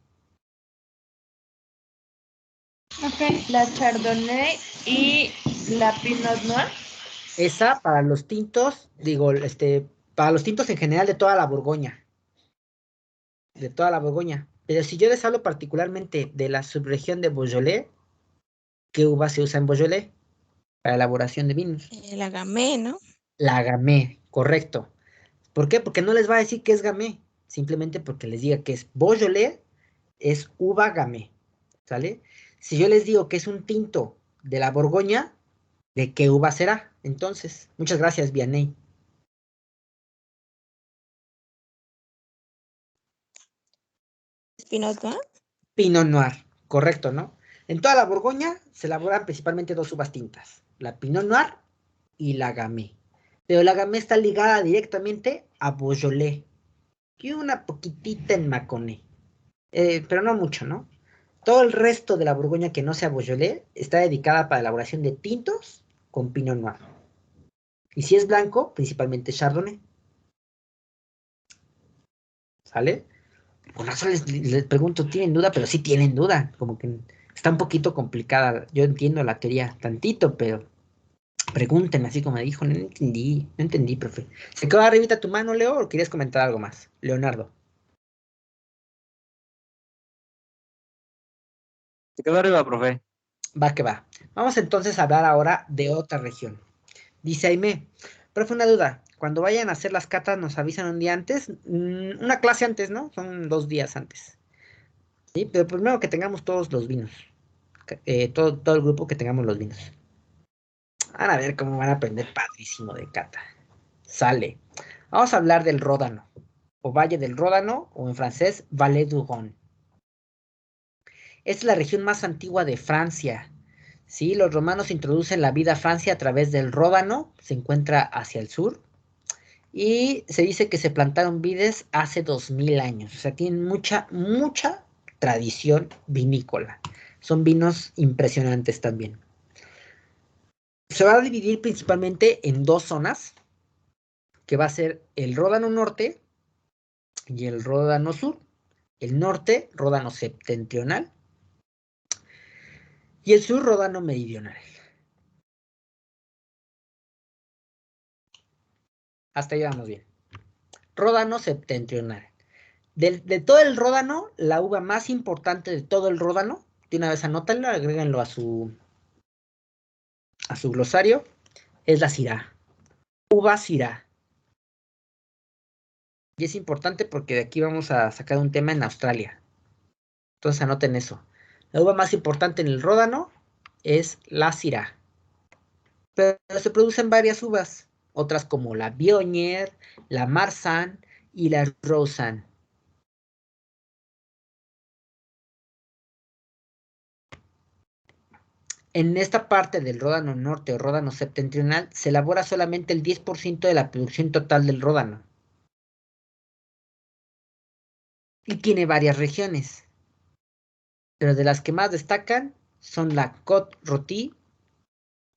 Ok, la Chardonnay y la Pinot Noir. Esa para los tintos, para los tintos en general de toda la Borgoña. De toda la Borgoña. Pero si yo les hablo particularmente de la subregión de Beaujolais, ¿qué uva se usa en Beaujolais para elaboración de vinos? La Gamay, ¿no? La Gamay, correcto. ¿Por qué? Porque no les va a decir que es Gamay, simplemente porque les diga que es Beaujolais, es uva Gamay, ¿sale? Si yo les digo que es un tinto de la Borgoña, ¿de qué uva será? Entonces, muchas gracias, Vianney. Pinot Noir. Pinot Noir, correcto, ¿no? En toda la Borgoña se elaboran principalmente dos uvas tintas, la Pinot Noir y la Gamay. Pero la Gamay está ligada directamente a Beaujolais y una poquitita en Mâconnais, pero no mucho, ¿no? Todo el resto de la Borgoña que no sea Beaujolais está dedicada para la elaboración de tintos con Pinot Noir. Y si es blanco, principalmente Chardonnay. ¿Sale? Por eso les pregunto, ¿tienen duda? Pero sí tienen duda. Como que está un poquito complicada. Yo entiendo la teoría tantito, pero pregúntenme así como me dijo. No entendí, profe. ¿Se quedó arribita tu mano, Leo, o querías comentar algo más? Leonardo. Se quedó arriba, profe. Va que va. Vamos entonces a hablar ahora de otra región. Dice Aimé, Profe, una duda. Cuando vayan a hacer las catas, nos avisan un día antes, una clase antes, ¿no? Son 2 días antes. Sí, pero primero que tengamos todos los vinos. Todo el grupo que tengamos los vinos. Van a ver cómo van a aprender padrísimo de cata. Sale. Vamos a hablar del Ródano, o Valle del Ródano, o en francés, Vallée du Rhône. Esta es la región más antigua de Francia. ¿Sí? Los romanos introducen la vida a Francia a través del Ródano, se encuentra hacia el sur, y se dice que se plantaron vides hace 2000 años. O sea, tienen mucha tradición vinícola. Son vinos impresionantes también. Se va a dividir principalmente en 2 zonas, que va a ser el Ródano Norte y el Ródano Sur. El norte, Ródano Septentrional, y el sur, Ródano Meridional. Hasta ahí vamos bien. Ródano Septentrional. De todo el Ródano, la uva más importante de todo el Ródano, de una vez anótanlo, agréguenlo a su glosario, es la Syrah. Uva Syrah. Y es importante porque de aquí vamos a sacar un tema en Australia. Entonces anoten eso. La uva más importante en el Ródano es la Syrah. Pero se producen varias uvas, otras como la Viognier, la Marsanne y la Roussanne. En esta parte del Ródano Norte o Ródano Septentrional se elabora solamente el 10% de la producción total del Ródano. Y tiene varias regiones, pero de las que más destacan son la Côte-Rôtie,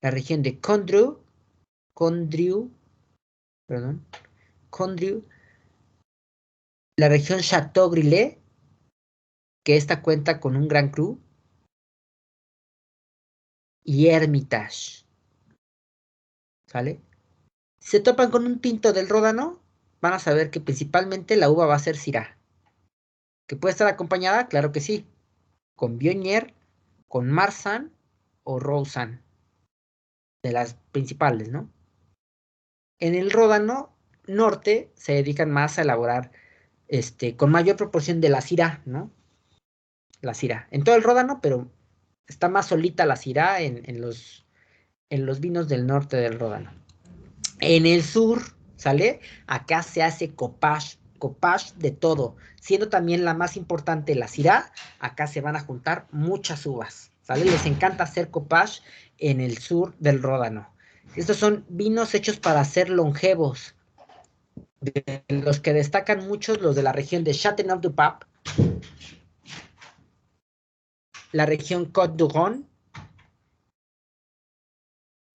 la región de Condrieu, la región Château-Grillet, que esta cuenta con un Gran Cru, y Hermitage. ¿Sale? Si se topan con un tinto del Ródano, van a saber que principalmente la uva va a ser Syrah. ¿Que puede estar acompañada? Claro que sí. Con Viognier, con Marsanne o Roussanne. De las principales, ¿no? En el Ródano Norte se dedican más a elaborar con mayor proporción de la Syrah, ¿no? La Syrah. En todo el Ródano, pero está más solita la Syrah en los vinos del norte del Ródano. En el sur, ¿sale? Acá se hace copage de todo. Siendo también la más importante la Syrah, acá se van a juntar muchas uvas, ¿sale? Les encanta hacer copage en el sur del Ródano. Estos son vinos hechos para ser longevos. De los que destacan muchos, los de la región de Châteauneuf-du-Pape, la región Côte-du-Rhône,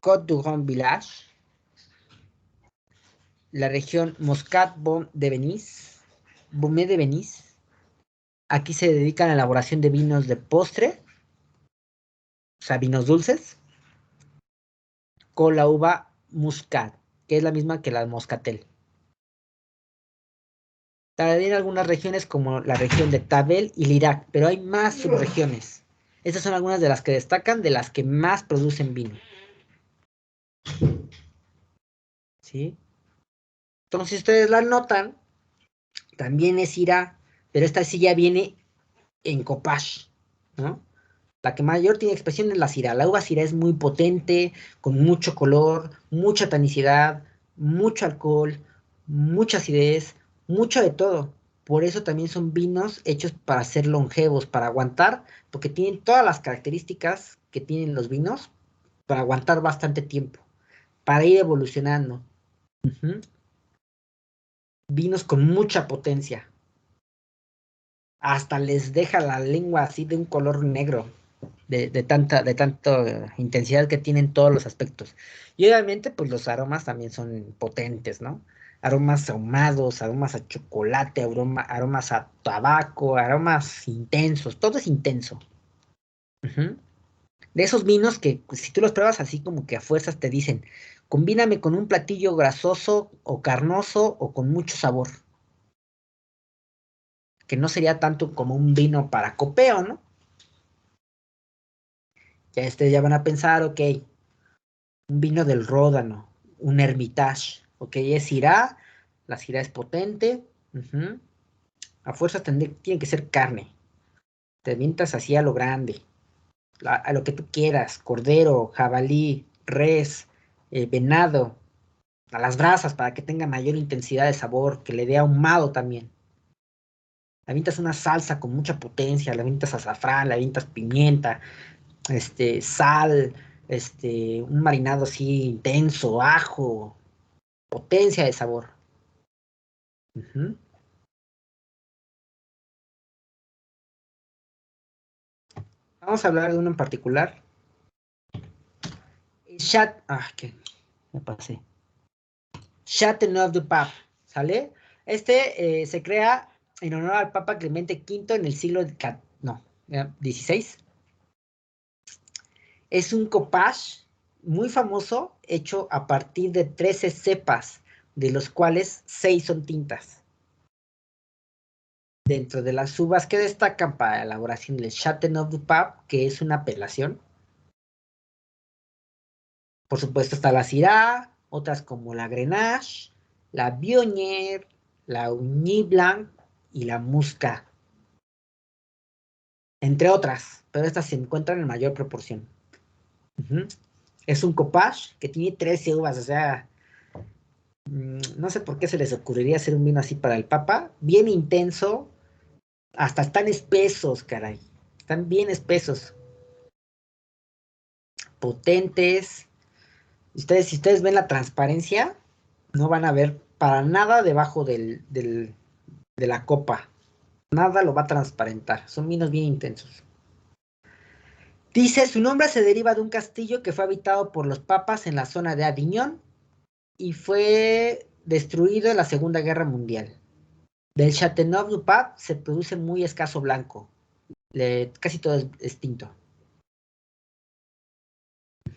Côte-du-Rhône Village, la región Muscat-Baume de Venise. Aquí se dedican a la elaboración de vinos de postre, o sea, vinos dulces, con la uva Muscat, que es la misma que la Moscatel. También algunas regiones como la región de Tabel y Lirac, pero hay más subregiones. Estas son algunas de las que destacan, de las que más producen vino. ¿Sí? Entonces, si ustedes la notan, también es Syrah, pero esta sí ya viene en copage, ¿no? La que mayor tiene expresión es la Syrah. La uva Syrah es muy potente, con mucho color, mucha tanicidad, mucho alcohol, mucha acidez, mucho de todo. Por eso también son vinos hechos para ser longevos, para aguantar, porque tienen todas las características que tienen los vinos para aguantar bastante tiempo, para ir evolucionando. Vinos con mucha potencia. Hasta les deja la lengua así de un color negro, de tanta intensidad que tienen todos los aspectos. Y obviamente, pues los aromas también son potentes, ¿no? Aromas ahumados, aromas a chocolate, aromas a tabaco, aromas intensos, todo es intenso. De esos vinos que si tú los pruebas así como que a fuerzas te dicen, combíname con un platillo grasoso o carnoso o con mucho sabor. Que no sería tanto como un vino para copeo, ¿no? Ya van a pensar, ok, un vino del Ródano, un Hermitage, ok, es Syrah, la Syrah es potente, a fuerza tiene que ser carne, te avientas así a lo grande, a lo que tú quieras, cordero, jabalí, res, venado, a las brasas para que tenga mayor intensidad de sabor, que le dé ahumado también. Le avientas una salsa con mucha potencia, le avientas azafrán, le avientas pimienta, sal, un marinado así intenso, ajo, potencia de sabor. Vamos a hablar de uno en particular. ¿Qué? Me pasé. Châteauneuf-du-Pape, ¿sale? Se crea en honor al Papa Clemente V en el siglo XVI. Es un copage muy famoso, hecho a partir de 13 cepas, de los cuales 6 son tintas. Dentro de las uvas que destacan para la elaboración del Châteauneuf-du-Pape, que es una apelación. Por supuesto está la Syrah, otras como la Grenache, la Viognier, la Ugni Blanc y la Muscat. Entre otras, pero estas se encuentran en mayor proporción. Es un copage que tiene 13 uvas, o sea, no sé por qué se les ocurriría hacer un vino así para el Papa, bien intenso, hasta están espesos, caray, están bien espesos, potentes. Si ustedes ven la transparencia, no van a ver para nada debajo de la copa, nada lo va a transparentar, son vinos bien intensos. Dice, su nombre se deriva de un castillo que fue habitado por los papas en la zona de Avignon y fue destruido en la Segunda Guerra Mundial. Del Châteauneuf-du-Pape se produce muy escaso blanco, casi todo es tinto.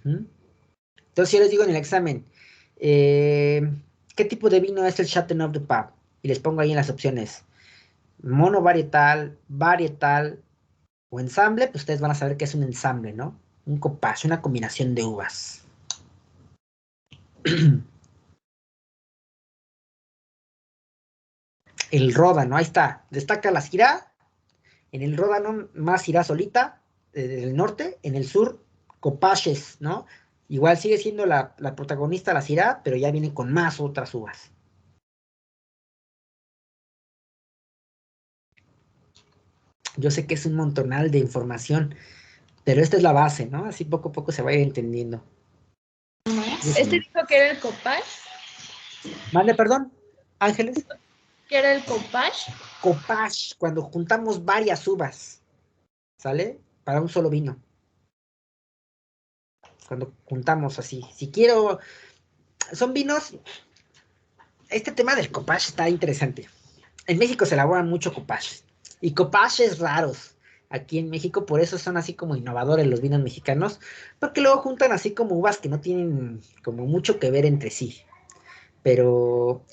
Entonces yo les digo en el examen, ¿qué tipo de vino es el Châteauneuf-du-Pape? Y les pongo ahí en las opciones, monovarietal, varietal, o ensamble, pues ustedes van a saber que es un ensamble, ¿no? Un copage, una combinación de uvas. El ródano, ahí está. Destaca la Syrah. En el ródano, más Syrah solita, del norte. En el sur, copages, ¿no? Igual sigue siendo la protagonista la Syrah, pero ya viene con más otras uvas. Yo sé que es un montonal de información, pero esta es la base, ¿no? Así poco a poco se va a ir entendiendo. Dijo que era el copage. Mande, perdón, Ángeles. ¿Qué era el copage? Copage, cuando juntamos varias uvas, ¿sale? Para un solo vino. Cuando juntamos así. Si quiero, son vinos, este tema del copage está interesante. En México se elaboran mucho copage. Y copages raros. Aquí en México, por eso son así como innovadores los vinos mexicanos, porque luego juntan así como uvas que no tienen como mucho que ver entre sí. Pero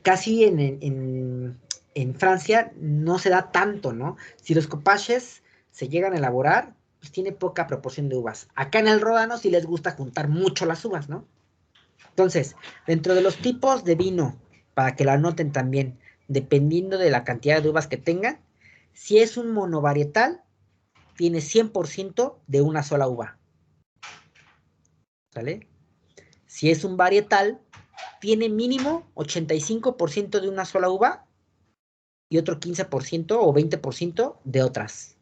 casi en Francia no se da tanto, ¿no? Si los copages se llegan a elaborar, pues tiene poca proporción de uvas. Acá en el ródano sí les gusta juntar mucho las uvas, ¿no? Entonces, dentro de los tipos de vino, para que lo anoten también, dependiendo de la cantidad de uvas que tengan, si es un monovarietal, tiene 100% de una sola uva. ¿Sale? Si es un varietal, tiene mínimo 85% de una sola uva y otro 15% o 20% de otras.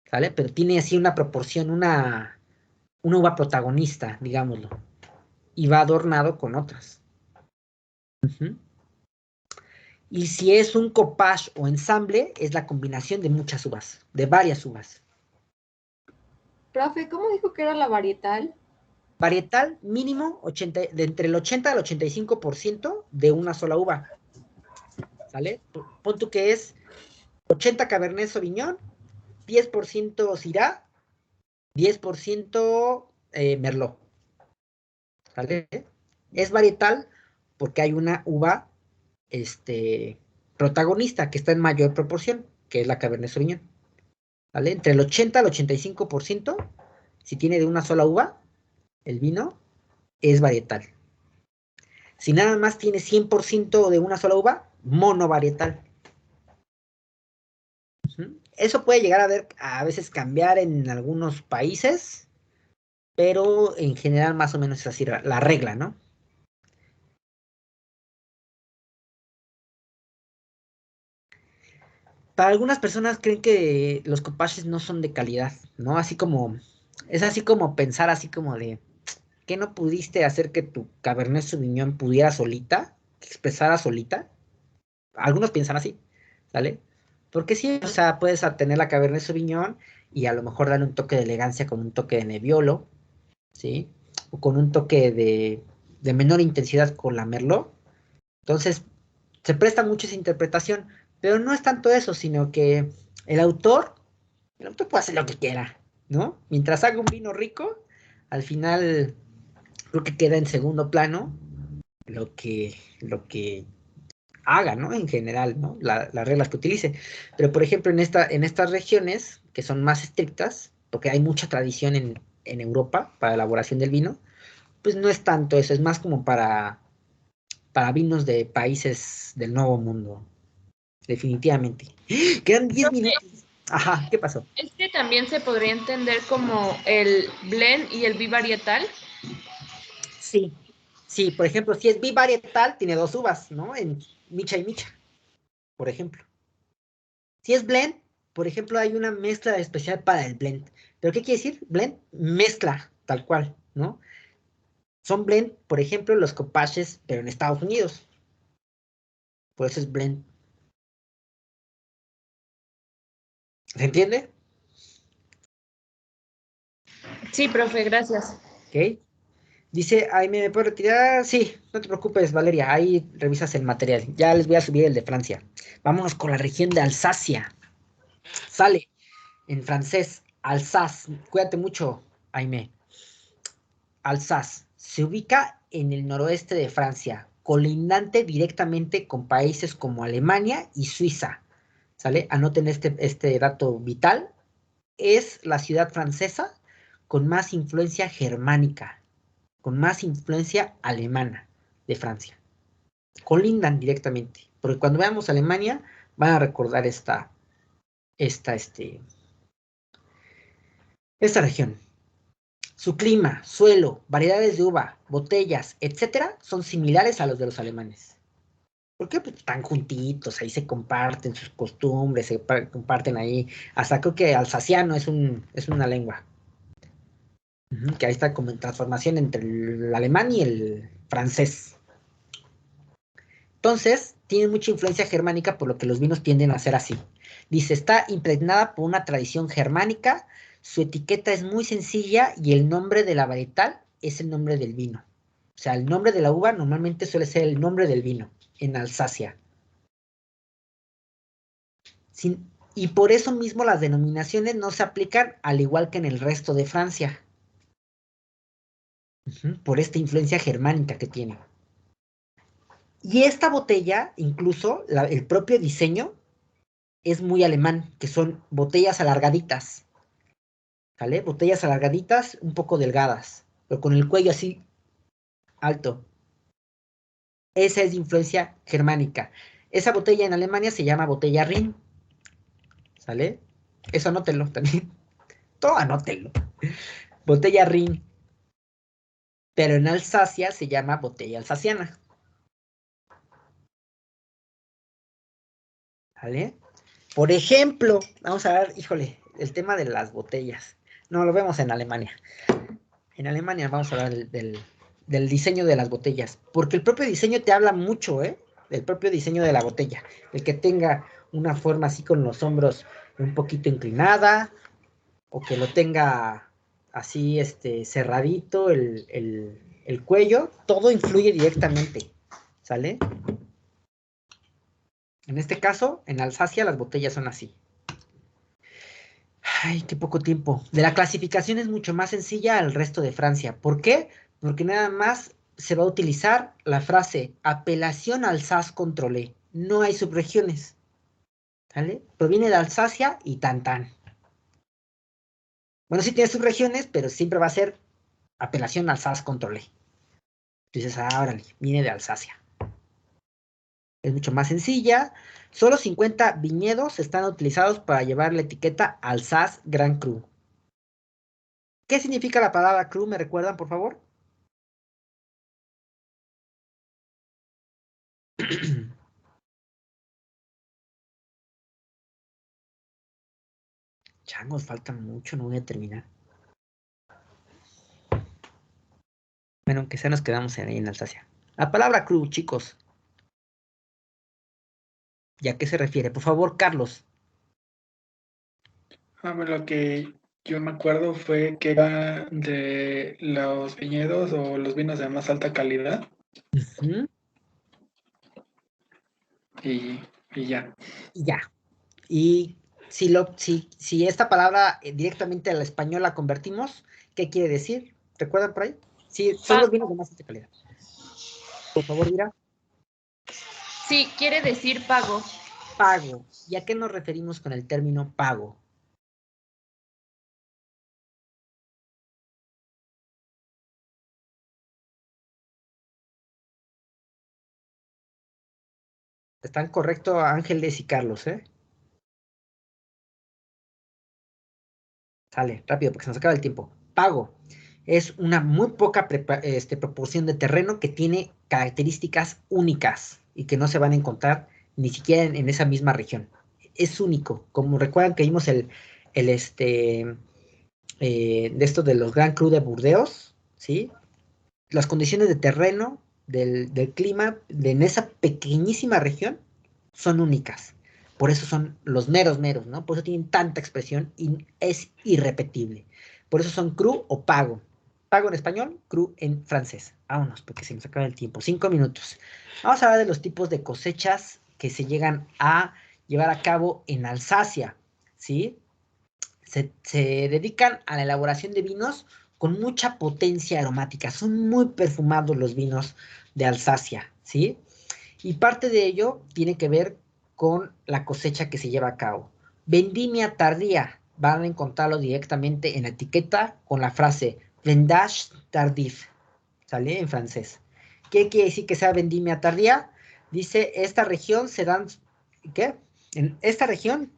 ¿Sale? Pero tiene así una proporción, una uva protagonista, digámoslo. Y va adornado con otras. Y si es un copage o ensamble, es la combinación de muchas uvas, de varias uvas. Profe, ¿cómo dijo que era la varietal? Varietal mínimo de entre el 80 al 85% de una sola uva. ¿Sale? Pon tú que es 80 Cabernet Sauvignon, 10% Syrah, 10% Merlot. ¿Sale? Es varietal porque hay una uva protagonista que está en mayor proporción, que es la Cabernet Sauvignon. ¿Vale? Entre el 80 al 85%, si tiene de una sola uva, el vino, es varietal. Si nada más tiene 100% de una sola uva, monovarietal. Eso puede llegar a veces cambiar en algunos países, pero en general más o menos es así la regla, ¿no? Para algunas personas creen que los copaches no son de calidad, ¿no? Es así como pensar así como de, ¿qué no pudiste hacer que tu Cabernet Sauvignon pudiera solita, que expresara solita? Algunos piensan así, ¿sale? Porque sí, o sea, puedes tener la Cabernet Sauvignon y a lo mejor darle un toque de elegancia con un toque de Nebbiolo, ¿sí? O con un toque de menor intensidad con la Merlot. Entonces, se presta mucho esa interpretación, pero no es tanto eso, sino que el autor, puede hacer lo que quiera, ¿no? Mientras haga un vino rico, al final creo que queda en segundo plano lo que haga, ¿no? En general, ¿no? Las reglas que utilice. Pero, por ejemplo, en estas regiones, que son más estrictas, porque hay mucha tradición en Europa para la elaboración del vino, pues no es tanto eso, es más como para vinos de países del Nuevo Mundo, definitivamente. Quedan 10 minutos. Ajá, ¿qué pasó? Es que también se podría entender como el blend y el bivarietal. Sí, sí, por ejemplo, si es bivarietal, tiene 2 uvas, ¿no? En micha y micha, por ejemplo. Si es blend, por ejemplo, hay una mezcla especial para el blend. ¿Pero qué quiere decir? Blend, mezcla, tal cual, ¿no? Son blend, por ejemplo, los copaches, pero en Estados Unidos. Por eso es blend. ¿Se entiende? Sí, profe, gracias. ¿Ok? Dice, ay, ¿me puedo retirar? Sí, no te preocupes, Valeria, ahí revisas el material. Ya les voy a subir el de Francia. Vámonos con la región de Alsacia. Sale en francés, Alsace. Cuídate mucho, Aime. Alsace se ubica en el noroeste de Francia, colindante directamente con países como Alemania y Suiza. ¿Sale? Anoten este dato vital. Es la ciudad francesa con más influencia germánica, con más influencia alemana de Francia. Colindan directamente. Porque cuando veamos Alemania, van a recordar esta región. Su clima, suelo, variedades de uva, botellas, etcétera, son similares a los de los alemanes. ¿Por qué? Pues están juntitos, ahí se comparten sus costumbres, se comparten ahí. Hasta creo que alsaciano es una lengua. Que ahí está como en transformación entre el alemán y el francés. Entonces, tiene mucha influencia germánica, por lo que los vinos tienden a ser así. Dice, está impregnada por una tradición germánica, su etiqueta es muy sencilla y el nombre de la varietal es el nombre del vino. O sea, el nombre de la uva normalmente suele ser el nombre del vino en Alsacia. Y por eso mismo las denominaciones no se aplican al igual que en el resto de Francia. Por esta influencia germánica que tiene. Y esta botella, incluso el propio diseño, es muy alemán, que son botellas alargaditas. ¿Vale? Botellas alargaditas, un poco delgadas, pero con el cuello así alto. Esa es de influencia germánica. Esa botella en Alemania se llama botella Rhin. ¿Sale? Eso anótenlo también. Todo anótenlo. Botella Rhin. Pero en Alsacia se llama botella alsaciana. ¿Vale? Por ejemplo, vamos a ver, híjole, el tema de las botellas. No, lo vemos en Alemania. En Alemania vamos a hablar del diseño de las botellas. Porque el propio diseño te habla mucho, ¿eh? Del propio diseño de la botella. El que tenga una forma así con los hombros un poquito inclinada. O que lo tenga así, cerradito el cuello. Todo influye directamente. ¿Sale? En este caso, en Alsacia las botellas son así. Ay, qué poco tiempo. De la clasificación es mucho más sencilla al resto de Francia. ¿Por qué? Porque nada más se va a utilizar la frase apelación Alsace controlé. No hay subregiones. ¿Vale? Proviene de Alsacia y tan tan. Bueno, sí tiene subregiones, pero siempre va a ser apelación Alsace controlé. Dices, órale, viene de Alsacia. Es mucho más sencilla. Solo 50 viñedos están utilizados para llevar la etiqueta Alsace Grand Cru. ¿Qué significa la palabra cru? ¿Me recuerdan, por favor? Changos, faltan mucho, no voy a terminar. Bueno, aunque sea nos quedamos ahí en Alsacia. La palabra cru, chicos. ¿Y a qué se refiere? Por favor, Carlos. Lo que yo me acuerdo fue que era de los viñedos o los vinos de más alta calidad Ujú. y ya. Y ya. Y si esta palabra directamente al español la convertimos, ¿qué quiere decir? ¿Recuerdan por ahí? Sí, son los vinos de más alta calidad. Por favor, mira. Sí, quiere decir pago. Pago. ¿Y a qué nos referimos con el término pago? Están correctos Ángeles y Carlos, ¿eh? Sale, rápido, porque se nos acaba el tiempo. Pago. Es una muy poca proporción de terreno que tiene características únicas y que no se van a encontrar ni siquiera en esa misma región. Es único. Como recuerdan que vimos de esto de los Grand Cru de Burdeos, ¿sí? Las condiciones de terreno, del clima, en esa pequeñísima región, son únicas. Por eso son los meros, ¿no? Por eso tienen tanta expresión y es irrepetible. Por eso son cru o pago. Pago en español, cru en francés. Vámonos, porque se nos acaba el tiempo. 5 minutos. Vamos a hablar de los tipos de cosechas que se llegan a llevar a cabo en Alsacia, ¿sí? Se dedican a la elaboración de vinos con mucha potencia aromática. Son muy perfumados los vinos de Alsacia, ¿sí? Y parte de ello tiene que ver con la cosecha que se lleva a cabo. Vendimia tardía, van a encontrarlo directamente en la etiqueta con la frase vendage tardif, ¿sale? En francés. ¿Qué quiere decir que sea vendimia tardía? Dice, esta región se dan, ¿qué? En esta región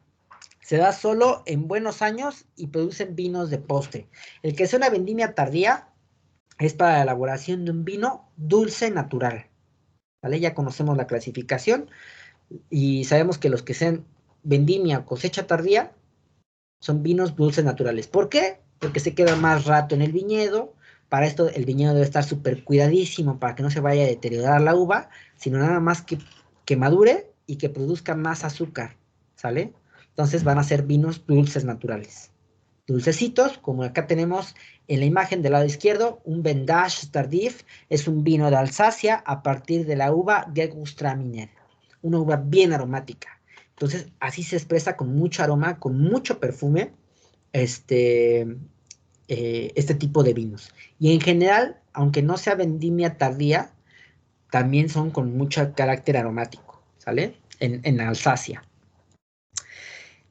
se da solo en buenos años y producen vinos de postre. El que sea una vendimia tardía es para la elaboración de un vino dulce natural, ¿vale? Ya conocemos la clasificación y sabemos que los que sean vendimia o cosecha tardía son vinos dulces naturales. ¿Por qué? Porque se queda más rato en el viñedo. Para esto el viñedo debe estar súper cuidadísimo para que no se vaya a deteriorar la uva, sino nada más que madure y que produzca más azúcar, ¿sale? Entonces van a ser vinos dulces naturales. Dulcecitos, como acá tenemos en la imagen del lado izquierdo, un Vendage Tardif es un vino de Alsacia a partir de la uva Gewürztraminer, una uva bien aromática. Entonces, así se expresa con mucho aroma, con mucho perfume, este tipo de vinos. Y en general, aunque no sea vendimia tardía, también son con mucho carácter aromático, ¿sale? En Alsacia.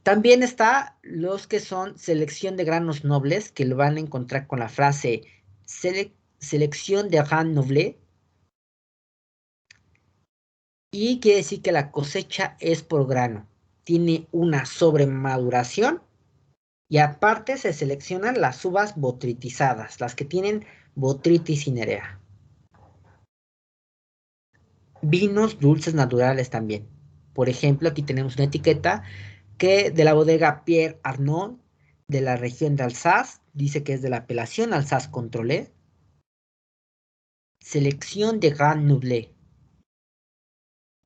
También está los que son selección de granos nobles, que lo van a encontrar con la frase selección de granos nobles. Y quiere decir que la cosecha es por grano. Tiene una sobremaduración y aparte se seleccionan las uvas botritizadas, las que tienen botritis cinerea. Vinos dulces naturales también. Por ejemplo, aquí tenemos una etiqueta que de la bodega Pierre Arnaud, de la región de Alsace, dice que es de la apelación Alsace Contrôlée. Selección de granos nobles.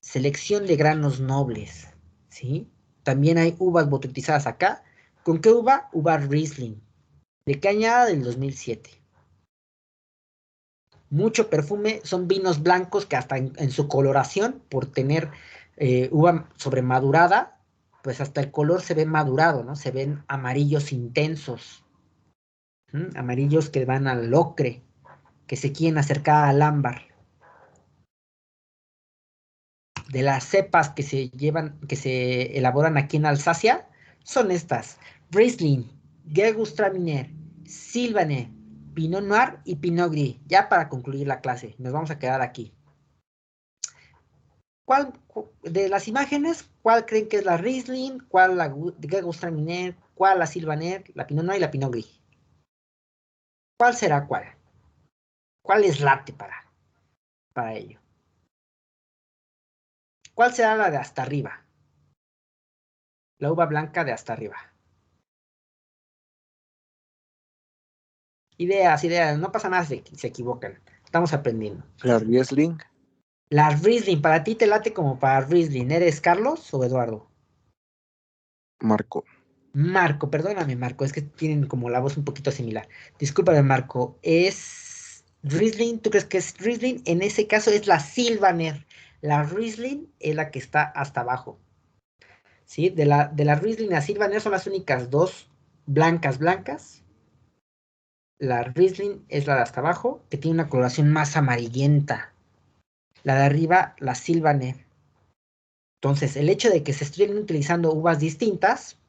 Selección de granos nobles, ¿sí? También hay uvas botritizadas acá. ¿Con qué uva? Uva Riesling, de cañada del 2007. Mucho perfume, son vinos blancos que hasta en su coloración, por tener uva sobremadurada, pues hasta el color se ve madurado, ¿no? Se ven amarillos intensos, amarillos que van al ocre, que se quieren acercar al ámbar. De las cepas que se elaboran aquí en Alsacia, son estas: Riesling, Gewürztraminer, Sylvaner, Pinot Noir y Pinot Gris. Ya para concluir la clase, nos vamos a quedar aquí. De las imágenes, cuál creen que es la Riesling, cuál la Gewürztraminer, cuál la Sylvaner, la Pinot Noir y la Pinot Gris? ¿Cuál será cuál? ¿Cuál es late para ello? ¿Cuál será la de hasta arriba? La uva blanca de hasta arriba. Ideas, no pasa nada si se equivocan. Estamos aprendiendo. La Riesling. La Riesling, ¿para ti te late como para Riesling? ¿Eres Carlos o Eduardo? Marco. Marco, perdóname, Marco, es que tienen como la voz un poquito similar. Discúlpame, Marco. ¿Es Riesling? ¿Tú crees que es Riesling? En ese caso es la Sylvaner. La Riesling es la que está hasta abajo. ¿Sí? De la Riesling y la Sylvaner son las únicas dos blancas. La Riesling es la de hasta abajo, que tiene una coloración más amarillenta. La de arriba, la Sylvaner. Entonces, el hecho de que se estén utilizando uvas distintas,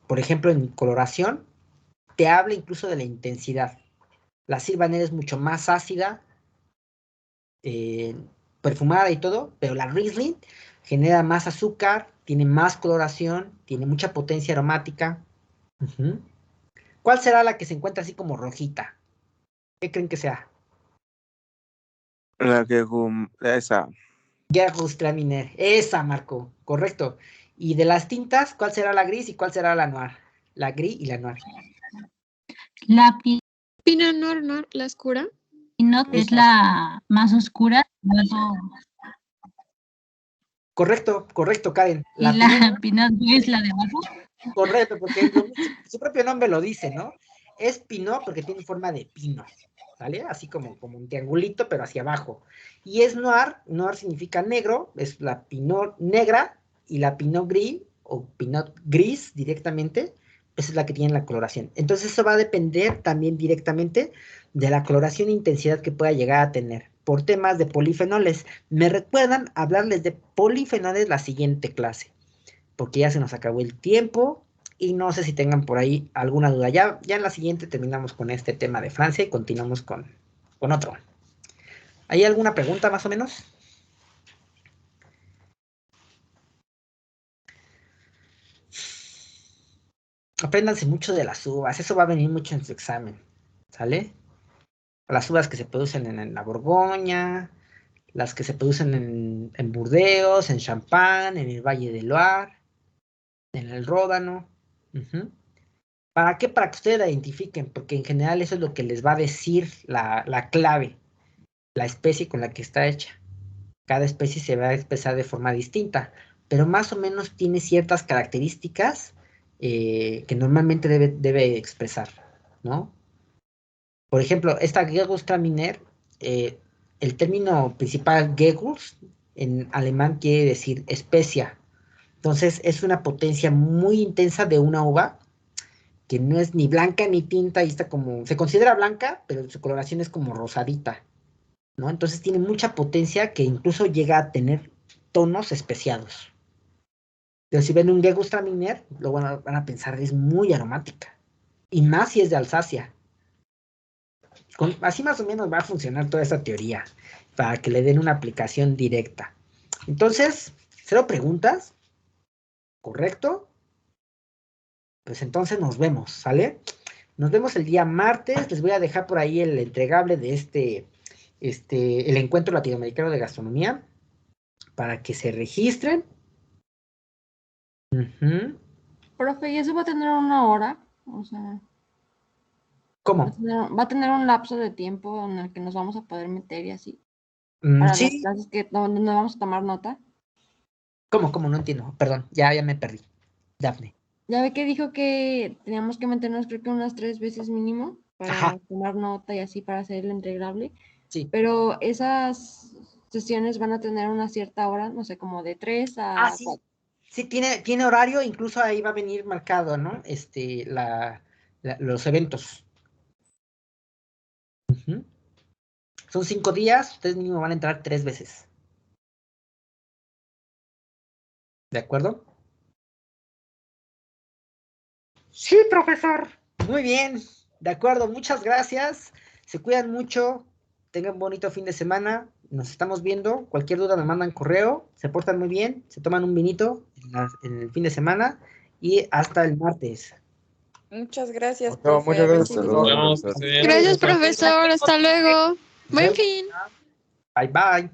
por ejemplo, en coloración, te habla incluso de la intensidad. La Sylvaner es mucho más ácida, perfumada y todo, pero la Riesling genera más azúcar, tiene más coloración, tiene mucha potencia aromática. ¿Cuál será la que se encuentra así como rojita? ¿Qué creen que sea? La que esa. Gewürztraminer. Esa, Marco. Correcto. Y de las tintas, ¿cuál será la gris y cuál será la noir? La gris y la noir. La Pinot Noir, la oscura. Pinot es la más oscura. Correcto, Karen. Y la Pinot es la de abajo. Correcto, porque su propio nombre lo dice, ¿no? Es Pinot porque tiene forma de pino, ¿vale? Así como un triangulito, pero hacia abajo. Y es Noir significa negro, es la Pinot negra y la Pinot Gris, o Pinot Gris directamente, esa es la que tiene la coloración. Entonces eso va a depender también directamente de la coloración e intensidad que pueda llegar a tener. Por temas de polifenoles. Me recuerdan hablarles de polifenoles la siguiente clase, porque ya se nos acabó el tiempo y no sé si tengan por ahí alguna duda. Ya en la siguiente terminamos con este tema de Francia y continuamos con otro. ¿Hay alguna pregunta más o menos? Apréndanse mucho de las uvas, eso va a venir mucho en su examen, ¿sale? Las uvas que se producen en la Borgoña, las que se producen en Burdeos, en Champagne, en el Valle del Loire, en el Ródano. ¿Para qué? Para que ustedes la identifiquen, porque en general eso es lo que les va a decir la clave, la especie con la que está hecha. Cada especie se va a expresar de forma distinta, pero más o menos tiene ciertas características que normalmente debe expresar, ¿no? Por ejemplo, esta Gewürztraminer, el término principal Gewürz en alemán quiere decir especia. Entonces es una potencia muy intensa de una uva que no es ni blanca ni tinta, y está como, se considera blanca, pero su coloración es como rosadita, ¿no? Entonces tiene mucha potencia que incluso llega a tener tonos especiados. Pero si ven un Gewürztraminer, lo van a pensar, es muy aromática. Y más si es de Alsacia. Así más o menos va a funcionar toda esta teoría, para que le den una aplicación directa. Entonces, 0 preguntas, ¿correcto? Pues entonces nos vemos, ¿sale? Nos vemos el día martes. Les voy a dejar por ahí el entregable de el Encuentro Latinoamericano de Gastronomía, para que se registren. Profe, ¿y eso va a tener una hora? O sea, ¿cómo? Va a tener un lapso de tiempo en el que nos vamos a poder meter y así. Para Sí. las clases donde vamos a tomar nota. ¿Cómo? No entiendo. Perdón, ya me perdí. Dafne. Ya ve que dijo que teníamos que meternos creo que unas 3 veces mínimo para tomar nota y así para hacer el entregable. Sí. Pero esas sesiones van a tener una cierta hora, no sé, como de 3 a 4. Sí, tiene horario, incluso ahí va a venir marcado, ¿no? Los eventos. Son 5 días, ustedes mismos van a entrar 3 veces. ¿De acuerdo? Sí, profesor. Muy bien, de acuerdo, muchas gracias. Se cuidan mucho, tengan bonito fin de semana. Nos estamos viendo. Cualquier duda me mandan correo. Se portan muy bien, se toman un vinito en el fin de semana y hasta el martes. Muchas gracias, No, profe. muchas A ver gracias, si profesor. visitamos. Profesor. Gracias, profesor. Hasta luego. Buen fin. Bye, bye.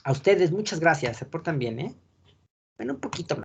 A ustedes, muchas gracias. Se portan bien, ¿eh? Bueno, un poquito más.